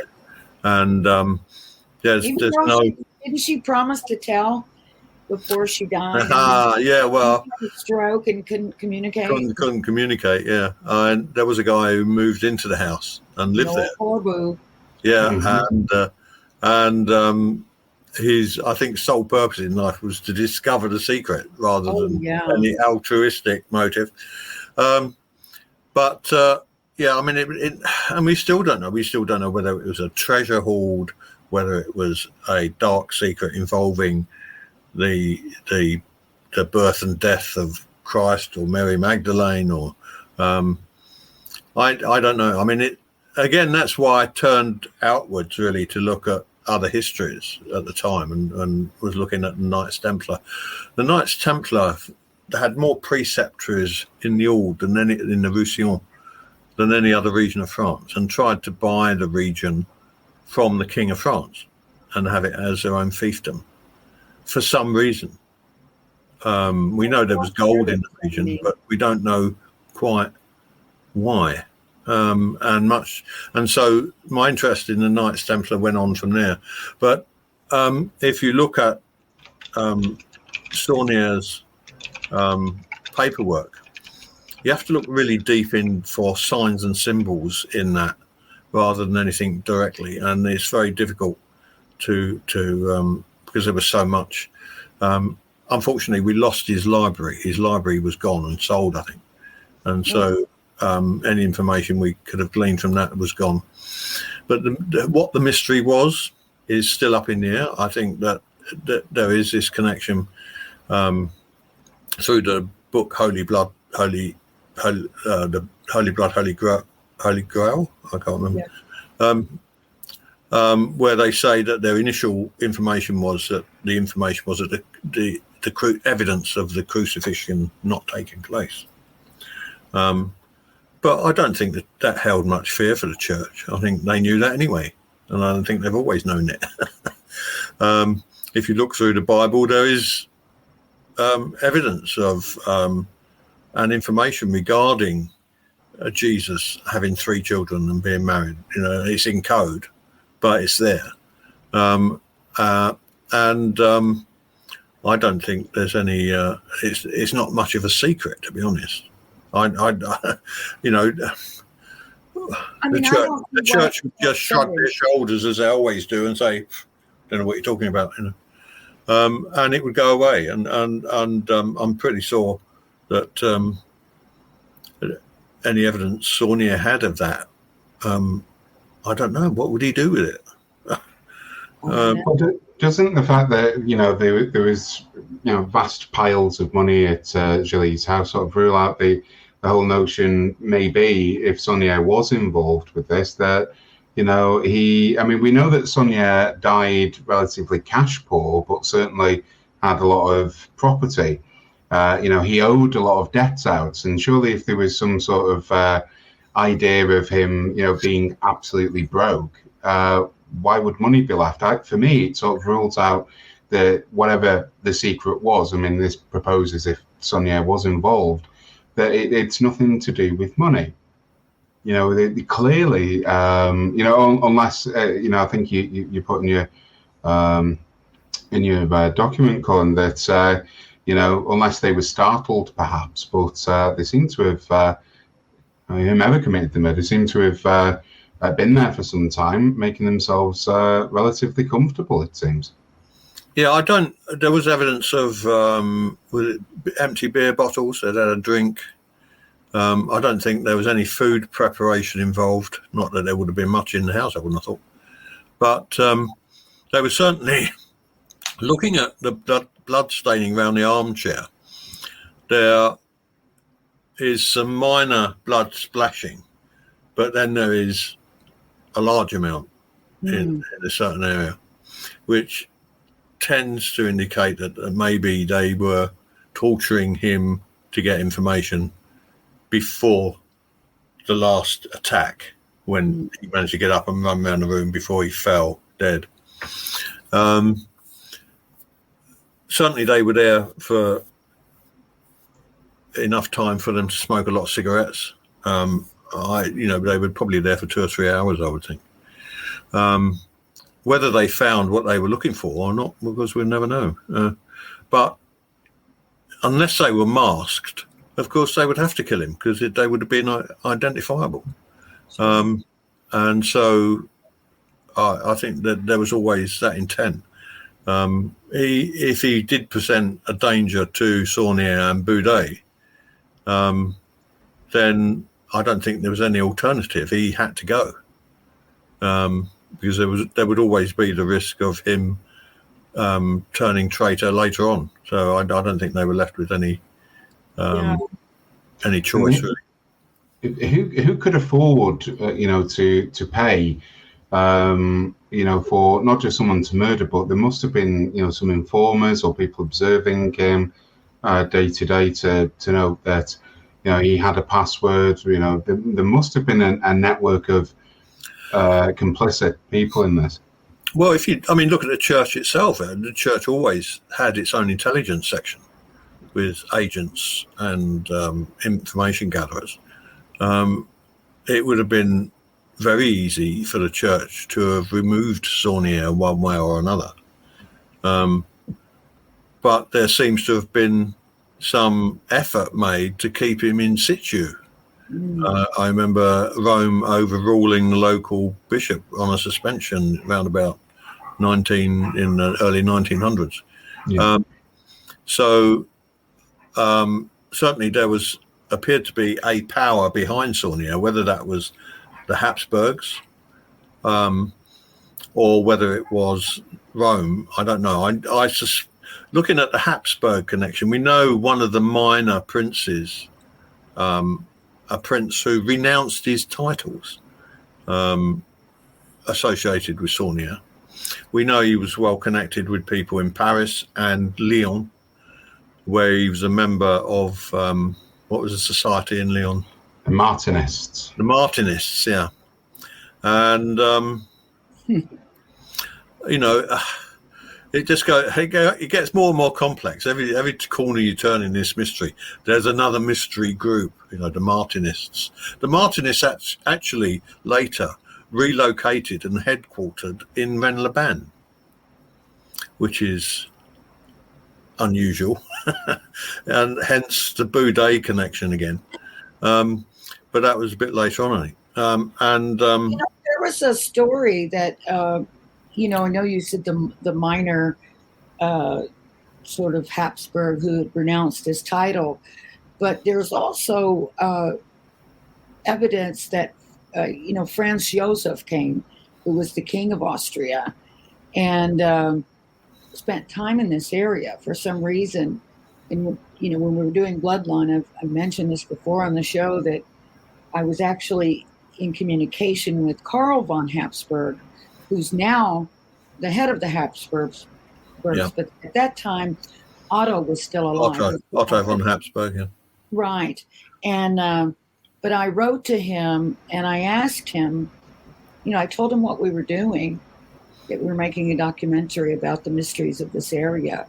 C: And there's no...
B: Didn't she promise to tell before she died?
C: Yeah, well...
B: She had a stroke and couldn't communicate.
C: Couldn't communicate, yeah. And there was a guy who moved into the house and lived there.
B: Corbu.
C: Yeah, and his, I think, sole purpose in life was to discover the secret rather than any altruistic motive. But I mean, and we still don't know. We still don't know whether it was a treasure hoard, whether it was a dark secret involving the birth and death of Christ or Mary Magdalene, or I don't know. I mean, again, that's why I turned outwards really to look at other histories at the time and was looking at the Knights Templar. The Knights Templar had more preceptories in the Aude in the Roussillon than any other region of France, and tried to buy the region from the King of France and have it as their own fiefdom for some reason. We know there was gold in the region, but we don't know quite why. And so my interest in the Knights Templar went on from there. But if you look at Saunier's paperwork, you have to look really deep in for signs and symbols in that rather than anything directly. And it's very difficult to because there was so much. Unfortunately, we lost his library. His library was gone and sold, I think. And so any information we could have gleaned from that was gone. But what the mystery was is still up in the air. I think that there is this connection through the book Holy Blood, Holy Grail. I can't remember. Yeah. Where they say that their initial information was that the evidence of the crucifixion not taking place. But I don't think that held much fear for the church. I think they knew that anyway, and I don't think they've always known it. If you look through the Bible, there is evidence of and information regarding Jesus having 3 children and being married. It's in code, but it's there. And I don't think there's any. It's not much of a secret, to be honest. the church would just shrug their shoulders as they always do and say, "Don't know what you're talking about," and it would go away. And I'm pretty sure that any evidence Saunier had of that, I don't know, what would he do with it?
D: Doesn't the fact that there was vast piles of money at Julie's house sort of rule out the whole notion, maybe if Saunier was involved with this, that we know that Saunier died relatively cash poor, but certainly had a lot of property. He owed a lot of debts out, and surely if there was some sort of idea of him being absolutely broke, why would money be left out? For me, it sort of rules out that whatever the secret was, this proposes if Saunier was involved, that it's nothing to do with money. They clearly, unless, I think you put in your document, Colin, that, unless they were startled, perhaps, but they seem to have, whomever committed the murder, seem to have been there for some time, making themselves relatively comfortable, it seems.
C: Yeah, there was evidence of empty beer bottles that had a drink. I don't think there was any food preparation involved. Not that there would have been much in the house, I wouldn't have thought. But they were certainly looking at the blood staining around the armchair. There is some minor blood splashing, but then there is a large amount in a certain area, which tends to indicate that maybe they were torturing him to get information before the last attack, when he managed to get up and run around the room before he fell dead. Certainly they were there for enough time for them to smoke a lot of cigarettes. They were probably there for 2 or 3 hours, I would think. Whether they found what they were looking for or not, because we'll never know. But unless they were masked, of course they would have to kill him, because they would have been identifiable. And so I think that there was always that intent. If he did present a danger to Saunier and Boudet, then I don't think there was any alternative. He had to go, because there would always be the risk of him turning traitor later on. So I don't think they were left with any choice, really.
D: Who could afford, to pay, for not just someone to murder, but there must have been, some informers or people observing him day to day to know that, he had a password. There must have been a network of complicit people in this.
C: Well, look at the church itself. The church always had its own intelligence section with agents and information gatherers. It would have been very easy for the church to have removed Saunier one way or another. But there seems to have been some effort made to keep him in situ. I remember Rome overruling the local bishop on a suspension around about in the early 1900s. Yeah. Certainly there appeared to be a power behind Saunier, whether that was the Habsburgs or whether it was Rome, I don't know. Looking at the Habsburg connection, we know one of the minor princes, a prince who renounced his titles, associated with Saunier. We know he was well connected with people in Paris and Lyon, where he was a member of, what was the society in Lyon?
D: The Martinists.
C: The Martinists, yeah. And, it gets more and more complex. Every corner you turn in this mystery, there's another mystery group, the Martinists. The Martinists actually later relocated and headquartered in Rennes-les-Bains, which is unusual, and hence the Boudet connection again. But that was a bit later on, I think.
B: There was a story that, I know you said the minor sort of Habsburg who had renounced his title, but there's also evidence that, Franz Joseph came, who was the king of Austria, and spent time in this area for some reason. And, when we were doing Bloodline, I've mentioned this before on the show, that I was actually in communication with Karl von Habsburg, who's now the head of the Habsburgs.
C: Yeah.
B: But at that time, Otto was still alive.
C: Otto von Habsburg, yeah.
B: Right. And, but I wrote to him and I asked him, I told him what we were doing, that we were making a documentary about the mysteries of this area,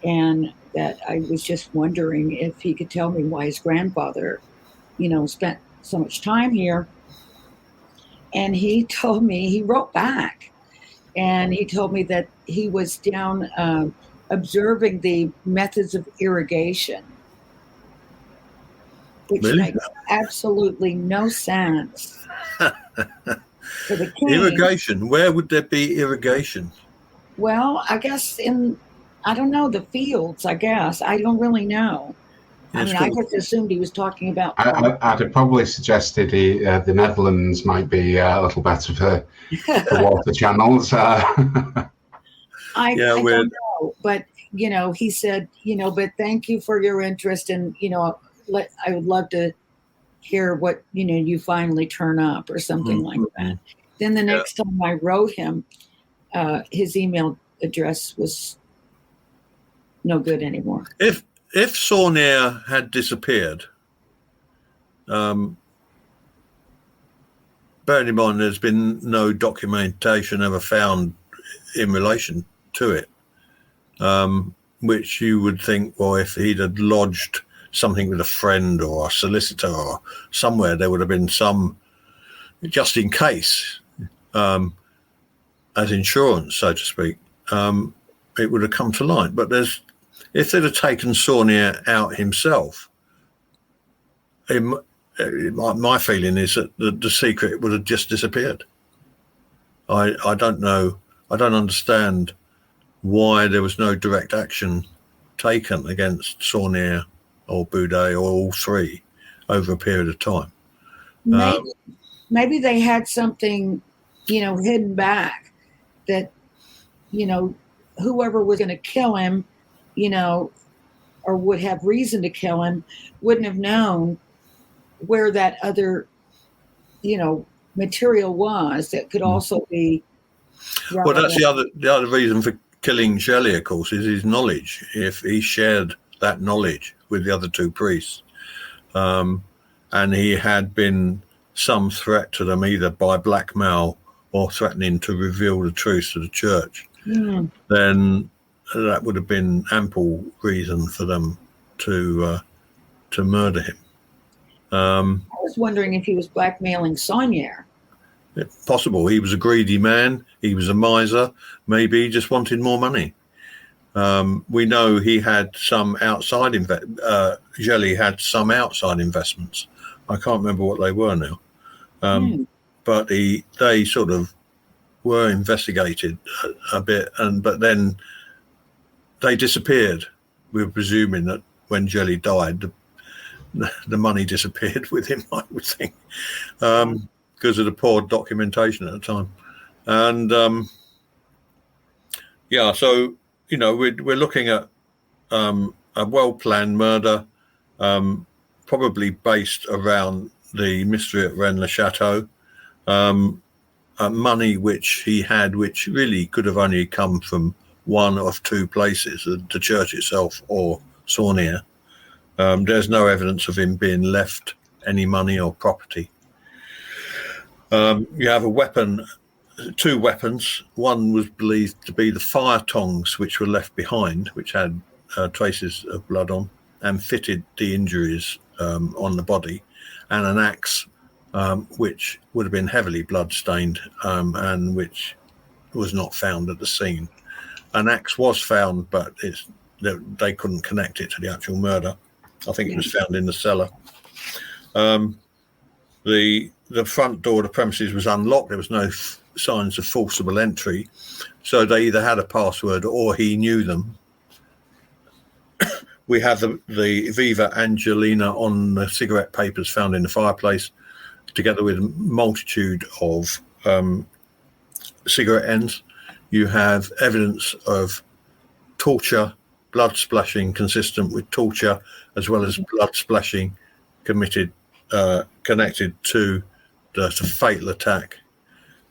B: and that I was just wondering if he could tell me why his grandfather, spent so much time here. And he told me, he wrote back, and he told me that he was down observing the methods of irrigation, which
C: Really?
B: makes absolutely no sense. For the king.
C: Irrigation? Where would there be irrigation?
B: Well, I guess I don't know, the fields, I guess. I don't really know. I just assumed he was talking about.
D: I'd have probably suggested the Netherlands might be a little better for water channels.
B: I don't know, but he said, but thank you for your interest, and I would love to hear what you finally turn up or something like that. Then the next time I wrote him, his email address was no good anymore.
C: If Saunier had disappeared, bearing in mind there's been no documentation ever found in relation to it, which you would think, well, if he'd had lodged something with a friend or a solicitor or somewhere, there would have been some, just in case, as insurance, so to speak, it would have come to light. But if they'd have taken Saunier out himself, my feeling is that the secret would have just disappeared. I don't know. I don't understand why there was no direct action taken against Saunier or Boudet or all three over a period of time.
B: Maybe they had something, hidden back that, whoever was going to kill him, or would have reason to kill him, wouldn't have known where that other, material was that could also be relevant.
C: Well, that's the other reason for killing Shelley, of course, is his knowledge. If he shared that knowledge with the other two priests, and he had been some threat to them either by blackmail or threatening to reveal the truth to the church, then that would have been ample reason for them to murder him.
B: I was wondering if he was blackmailing Saunier.
C: Possible. He was a greedy man. He was a miser. Maybe he just wanted more money. We know he had some outside Jelly had some outside investments. I can't remember what they were now. But they sort of were investigated a bit, but then they disappeared. We were presuming that when Jelly died, the money disappeared with him, I would think, because of the poor documentation at the time. And so we're looking at a well-planned murder, probably based around the mystery at Rennes-le-Château, money which he had, which really could have only come from one of two places, the church itself or Saunier. There's no evidence of him being left any money or property. You have a weapon, two weapons. One was believed to be the fire tongs, which were left behind, which had traces of blood on and fitted the injuries on the body, and an axe, which would have been heavily blood-stained and which was not found at the scene. An axe was found, but they couldn't connect it to the actual murder. I think it was found in the cellar. The the front door of the premises was unlocked. There was no signs of forcible entry. So they either had a password or he knew them. We have the Viva Angelina on the cigarette papers found in the fireplace, together with a multitude of cigarette ends. You have evidence of torture, blood splashing consistent with torture, as well as blood splashing connected to the fatal attack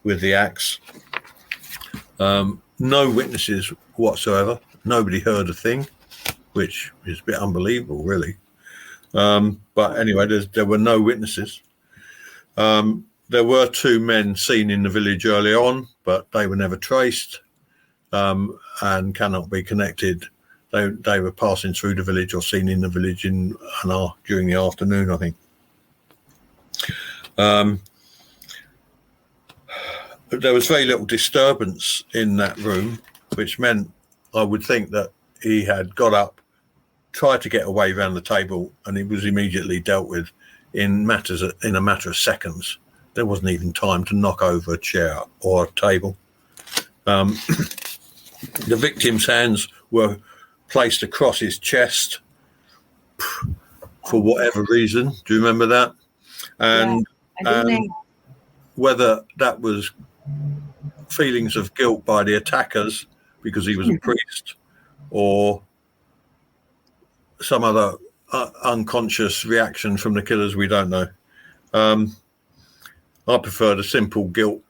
C: with the axe. No witnesses whatsoever. Nobody heard a thing, which is a bit unbelievable, really. But anyway, there were no witnesses. There were 2 men seen in the village early on, but they were never traced and cannot be connected. They were passing through the village or seen in the village during the afternoon, I think. But there was very little disturbance in that room, which meant I would think that he had got up, tried to get away around the table, and he was immediately dealt with in a matter of seconds. There wasn't even time to knock over a chair or a table. The victim's hands were placed across his chest for whatever reason. Do you remember that? And whether that was feelings of guilt by the attackers because he was a priest, or some other unconscious reaction from the killers, we don't know. I prefer the simple guilt.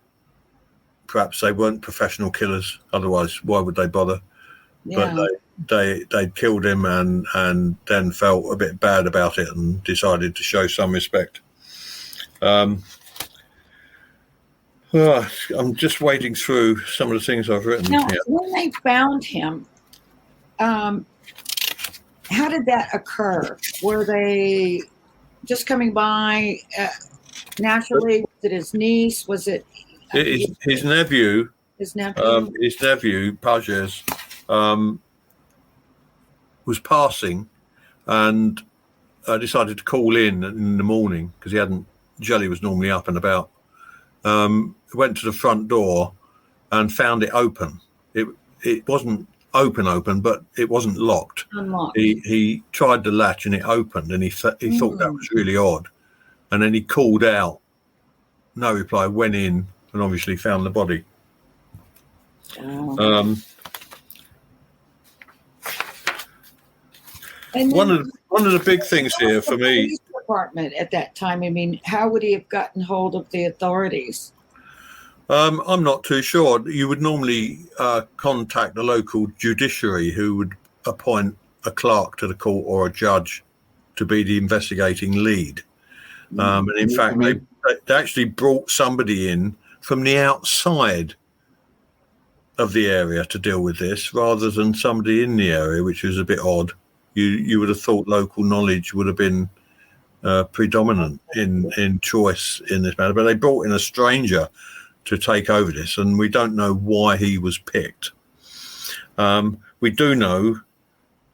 C: Perhaps they weren't professional killers, otherwise why would they bother? Yeah. But they killed him and then felt a bit bad about it and decided to show some respect. I'm just wading through some of the things I've written
B: now,
C: here.
B: When they found him, how did that occur? Were they just coming by naturally? Was it his niece? Was it
C: his nephew?
B: His nephew?
C: His nephew, Pages, was passing and decided to call in the morning because Jelly was normally up and about. Went to the front door and found it open. It wasn't open, but it wasn't locked.
B: Unlocked.
C: He tried the latch and it opened, and he thought that was really odd. And then he called out, no reply, went in and obviously found the body.
B: And
C: one of the big things here for me.
B: Police department at that time. I mean, how would he have gotten hold of the authorities?
C: I'm not too sure. You would normally contact the local judiciary, who would appoint a clerk to the court or a judge to be the investigating lead. And in fact, they actually brought somebody in from the outside of the area to deal with this, rather than somebody in the area, which was a bit odd. You would have thought local knowledge would have been predominant in choice in this matter, but they brought in a stranger to take over this, and we don't know why he was picked. We do know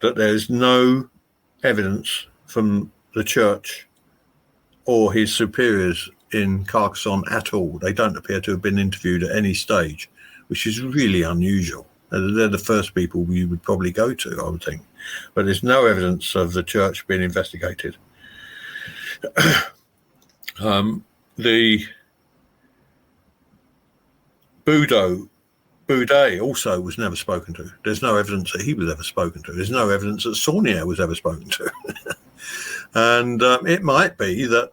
C: that there's no evidence from the church or his superiors in Carcassonne at all. They don't appear to have been interviewed at any stage, which is really unusual. They're the first people you would probably go to, I would think. But there's no evidence of the church being investigated. The Boudet also was never spoken to. There's no evidence that he was ever spoken to. There's no evidence that Saunier was ever spoken to. And it might be that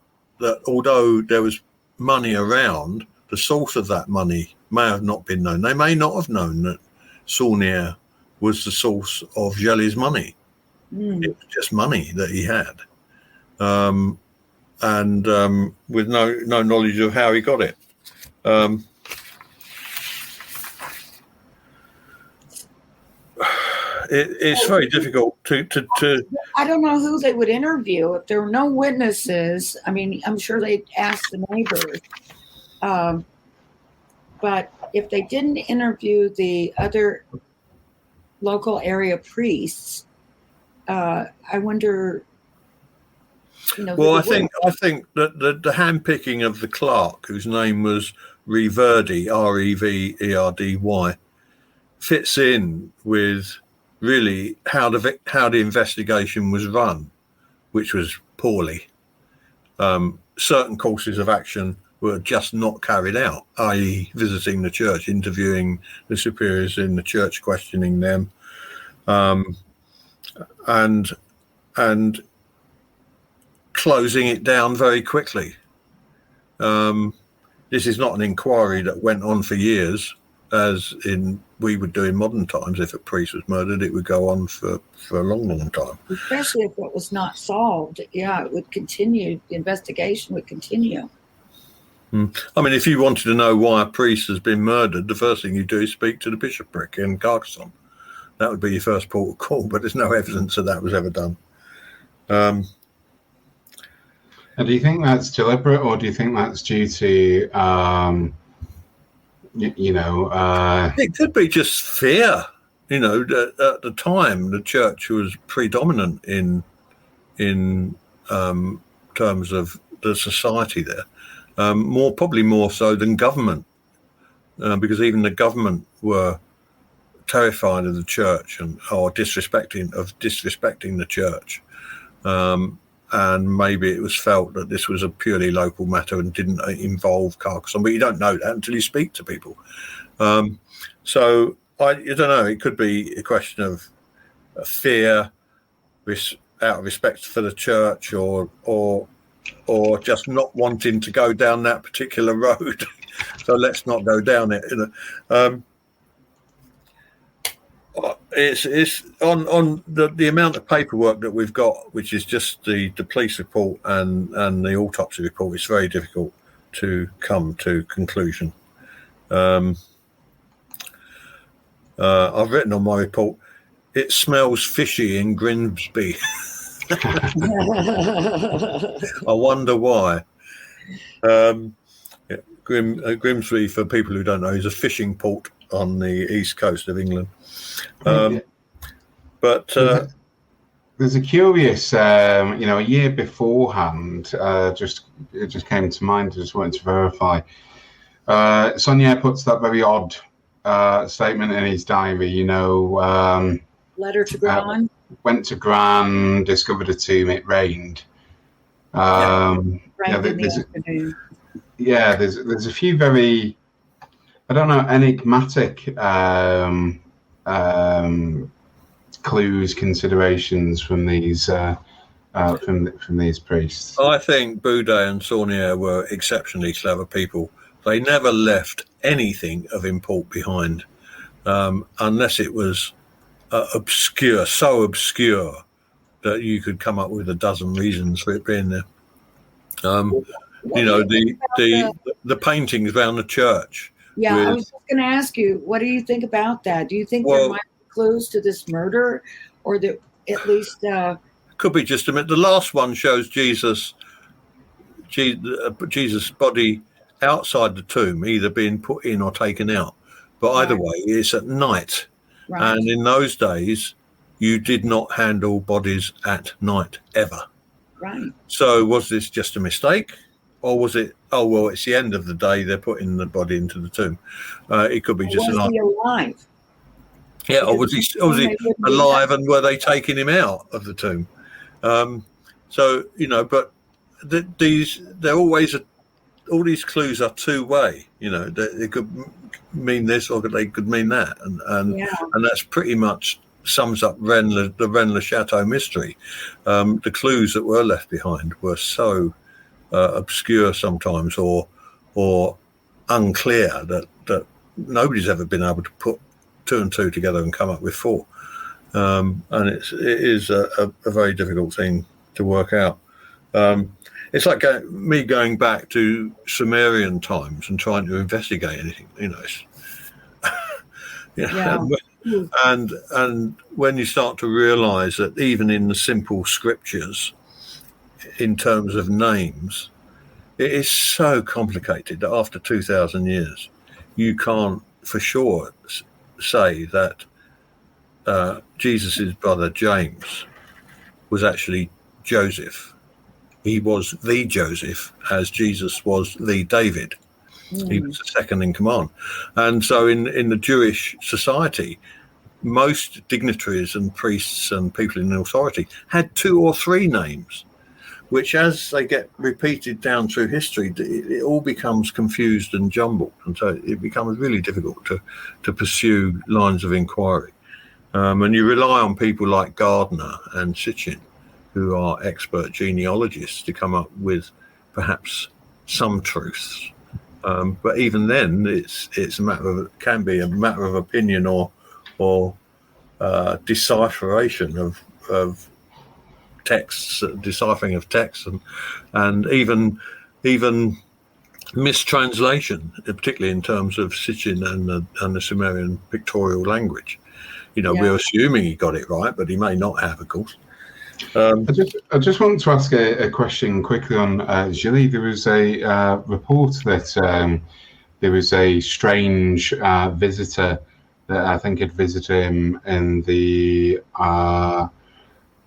C: although there was money around, the source of that money may have not been known. They may not have known that Saunier was the source of Jelly's money. It was just money that he had. And with no knowledge of how he got it. It's very difficult to.
B: I don't know who they would interview if there were no witnesses. I mean, I'm sure they'd ask the neighbors. But if they didn't interview the other local area priests, I wonder
C: Well, I think that the handpicking of the clerk, whose name was Reverdy, Reverdy, fits in with really how the investigation was run, which was poorly. Certain courses of action were just not carried out, i.e. visiting the church, interviewing the superiors in the church, questioning them, and closing it down very quickly. This is not an inquiry that went on for years, as in we would do in modern times. If a priest was murdered, it would go on for a long, long time.
B: Especially if it was not solved. Yeah, it would continue. The investigation would continue.
C: I mean, if you wanted to know why a priest has been murdered, the first thing you do is speak to the bishopric in Carcassonne. That would be your first port of call, but there's no evidence that was ever done.
D: And do you think that's deliberate, or do you think that's due to,
C: It could be just fear. At the time, the church was predominant in terms of the society there, probably more so than government, because even the government were terrified of the church or disrespecting the church. And maybe it was felt that this was a purely local matter and didn't involve Carcassonne. But you don't know that until you speak to people. So I don't know. It could be a question of fear, out of respect for the church, or just not wanting to go down that particular road. So let's not go down it. It's on the amount of paperwork that we've got, which is just the police report and the autopsy report. It's very difficult to come to conclusion. I've written on my report, it smells fishy in Grimsby. I wonder why. Grimsby, for people who don't know, is a fishing port on the east coast of England. But
D: there's a curious, a year beforehand, it just came to mind. I just wanted to verify. Sonnier puts that very odd statement in his diary.
B: Letter to Gran.
D: Went to Gran, discovered a tomb. It rained. There's a few very, I don't know, enigmatic clues, considerations from these from these priests.
C: I think Boudet and Saunier were exceptionally clever people. They never left anything of import behind, unless it was obscure, so obscure that you could come up with a dozen reasons for it being there. The paintings around the church.
B: Yeah, I was just going to ask you, what do you think about that? Do you think there might be clues to this murder, or that at least
C: could be just a minute? The last one shows Jesus' body outside the tomb, either being put in or taken out. But either way, it's at night, and in those days, you did not handle bodies at night ever.
B: Right.
C: So was this just a mistake? Or was it, it's the end of the day, they're putting the body into the tomb? It could be just
B: was he alive?
C: Yeah, or was he alive, and were they taking him out of the tomb? But they're always, all these clues are two-way. They could mean this or they could mean that. And that's pretty much sums up the Rennes-le-Château mystery. The clues that were left behind were so obscure sometimes or unclear that nobody's ever been able to put two and two together and come up with four. And it is a very difficult thing to work out. It's like me going back to Sumerian times and trying to investigate anything, And when you start to realize that even in the simple scriptures, in terms of names, it is so complicated that after 2,000 years, you can't for sure say that Jesus's brother James was actually Joseph, he was the Joseph, as Jesus was the David. He was the second in command. And so in the Jewish society, most dignitaries and priests and people in authority had 2 or 3 names, which as they get repeated down through history, it all becomes confused and jumbled. And so it becomes really difficult to pursue lines of inquiry. And you rely on people like Gardner and Sitchin, who are expert genealogists, to come up with perhaps some truths. But even then, it's a matter of, can be a matter of opinion or decipheration of texts, deciphering of texts, and even mistranslation, particularly in terms of Sitchin and the Sumerian pictorial language. We're assuming he got it right, but he may not have, of course.
D: I just want to ask a question quickly on Julie. There was a report that there was a strange visitor that I think had visited him in the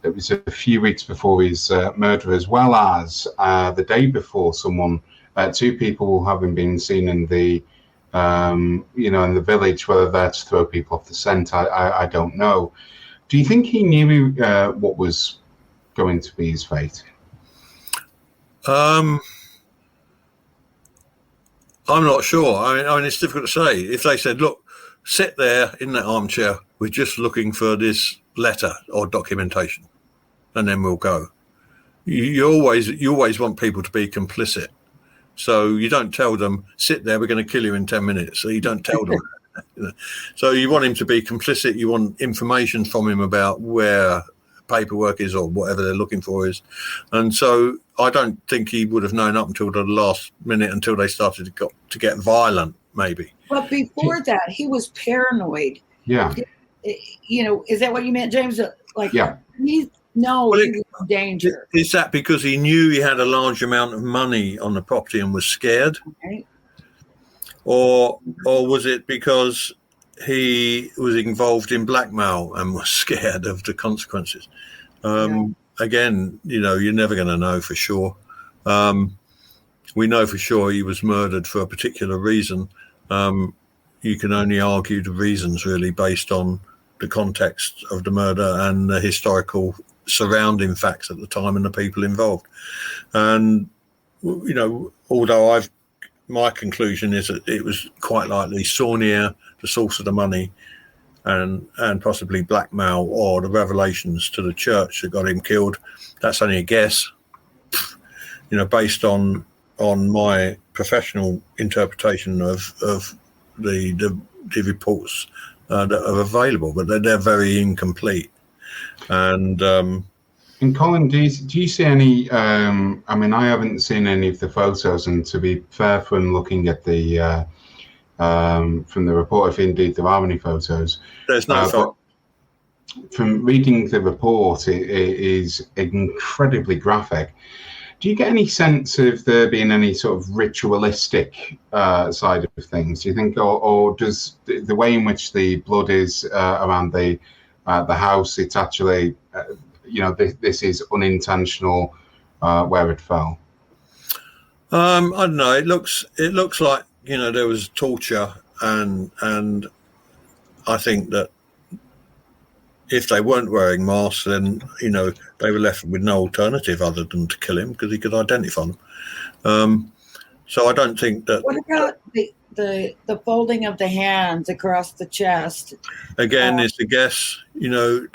D: it was a few weeks before his murder, as well as the day before, 2 people having been seen in the in the village, whether that's to throw people off the scent, I don't know. Do you think he knew what was going to be his fate?
C: I'm not sure. I mean, it's difficult to say. If they said, "Look, sit there in that armchair. We're just looking for this letter or documentation, and then we'll go." You always want people to be complicit. So you don't tell them, "Sit there, we're going to kill you in 10 minutes." So you don't tell them. So you want him to be complicit. You want information from him about where paperwork is or whatever they're looking for is. And so I don't think he would have known up until the last minute, until they started to get violent, maybe.
B: But before that, he was paranoid.
D: Yeah.
B: Is that what you meant, James?
D: Yeah.
B: He was in danger.
C: Is that because he knew he had a large amount of money on the property and was scared?
B: Right.
C: Or was it because he was involved in blackmail and was scared of the consequences? Again, you're never going to know for sure. We know for sure he was murdered for a particular reason. You can only argue the reasons really based on the context of the murder and the historical surrounding facts at the time and the people involved. And, although my conclusion is that it was quite likely Saunier, the source of the money, and possibly blackmail or the revelations to the church that got him killed. That's only a guess, based on my professional interpretation of the reports that are available, but they're very incomplete. And
D: Colin, do you see any? I haven't seen any of the photos, and to be fair, from looking at the from the report, if indeed there are any photos,
C: there's no photo.
D: From reading the report, it is incredibly graphic. Do you get any sense of there being any sort of ritualistic side of things? Do you think, or does the way in which the blood is around the house, it's actually, this is unintentional where it fell?
C: I don't know. It looks like there was torture, and I think that if they weren't wearing masks, then they were left with no alternative other than to kill him because he could identify them. So I don't think that.
B: What about the folding of the hands across the chest?
C: Again, it's a guess. Do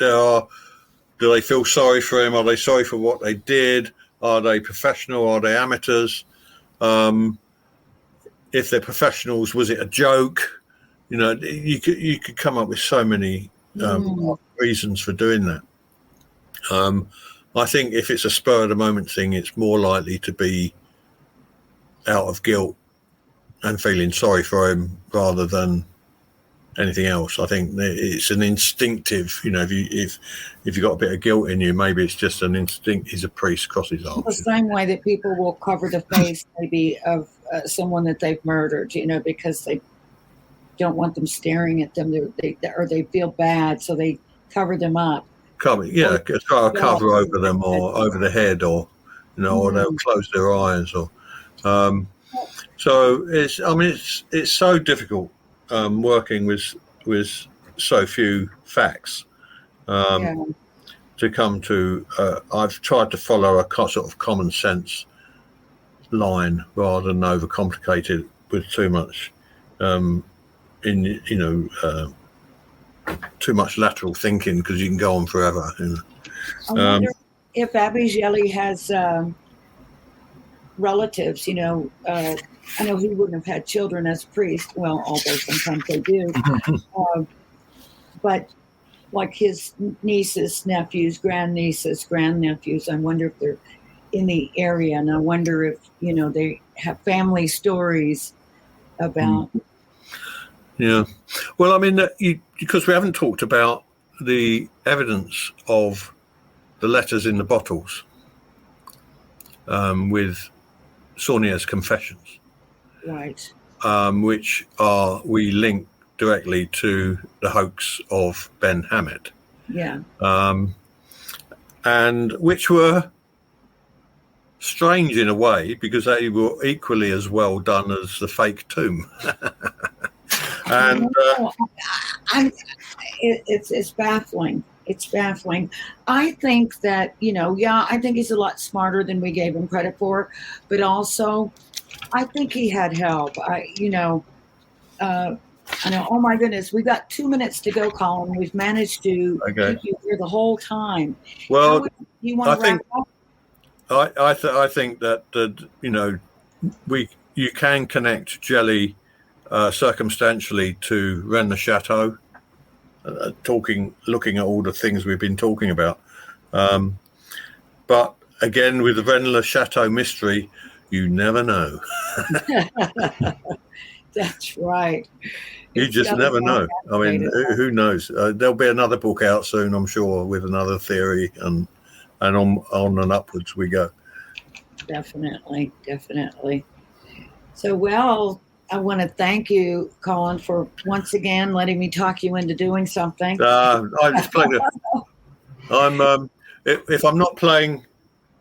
C: they feel sorry for him? Are they sorry for what they did? Are they professional? Are they amateurs? If they're professionals, was it a joke? You could come up with so many reasons for doing that. I think if it's a spur of the moment thing, it's more likely to be out of guilt and feeling sorry for him rather than anything else. I think it's an instinctive, if you've got a bit of guilt in you, maybe it's just an instinct. He's a priest, cross his arms.
B: The same way that people will cover the face maybe of someone that they've murdered, because they don't want them staring at them, or they feel bad, so they cover them up.
C: Cover over them or over the head, or or they'll close their eyes, or so it's so difficult working with so few facts to come to. I've tried to follow a sort of common sense line rather than overcomplicate it with too much too much lateral thinking, because you can go on forever.
B: I wonder if Abby Jelly has relatives. I know he wouldn't have had children as a priest. Well, although sometimes they do. But like his nieces, nephews, grandnephews, I wonder if they're in the area, and I wonder if they have family stories about.
C: Yeah, well, I mean, because we haven't talked about the evidence of the letters in the bottles with Saunier's confessions,
B: right?
C: Which we link directly to the hoax of Ben Hammett.
B: Yeah.
C: And which were strange in a way, because they were equally as well done as the fake tomb. And
B: it's baffling. It's baffling. I think that, I think he's a lot smarter than we gave him credit for, but also I think he had help. I know, oh my goodness, we've got 2 minutes to go, Colin. We've managed to keep you here the whole time.
C: Well,
B: you want to wrap up?
C: I think that you can connect Jelly circumstantially to Rennes le Chateau, looking at all the things we've been talking about. But again, with the Rennes le Chateau mystery, you never know.
B: That's right.
C: You just never know. I mean, who knows? There'll be another book out soon, I'm sure, with another theory, and on and upwards we go.
B: Definitely. So, well, I want to thank you, Colin, for once again letting me talk you into doing something.
C: It's a pleasure. I'm if I'm not playing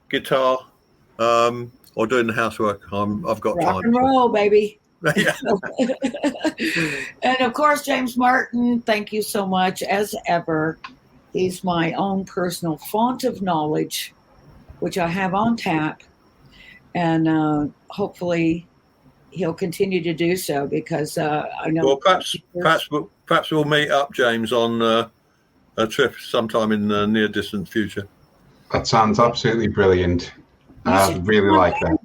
C: guitar or doing the housework, I've got time.
B: Rock and roll, baby.
C: Yeah.
B: And of course, James Martin, thank you so much as ever. He's my own personal font of knowledge, which I have on tap, and hopefully he'll continue to do so, because I know.
C: Well, perhaps we'll meet up, James, on a trip sometime in the near distant future.
D: That sounds absolutely brilliant. I really like that.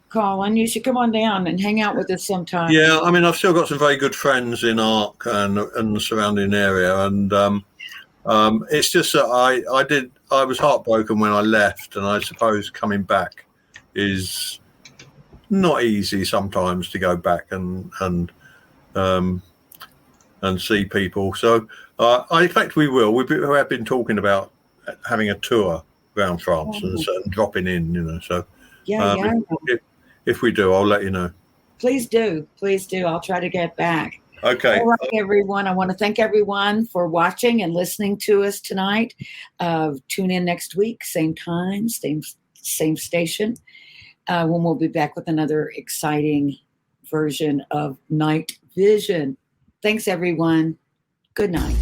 B: Colin, you should come on down and hang out with us sometime.
C: Yeah, I mean, I've still got some very good friends in Arc and the surrounding area, and it's just that I was heartbroken when I left, and I suppose coming back is not easy sometimes to go back and see people. So I expect we will. We have been talking about having a tour around France and dropping in, So if we do, I'll let you know.
B: Please do. I'll try to get back.
C: Okay.
B: All right, everyone. I want to thank everyone for watching and listening to us tonight. Tune in next week, same time, same station, when we'll be back with another exciting version of Night Vision. Thanks, everyone. Good night.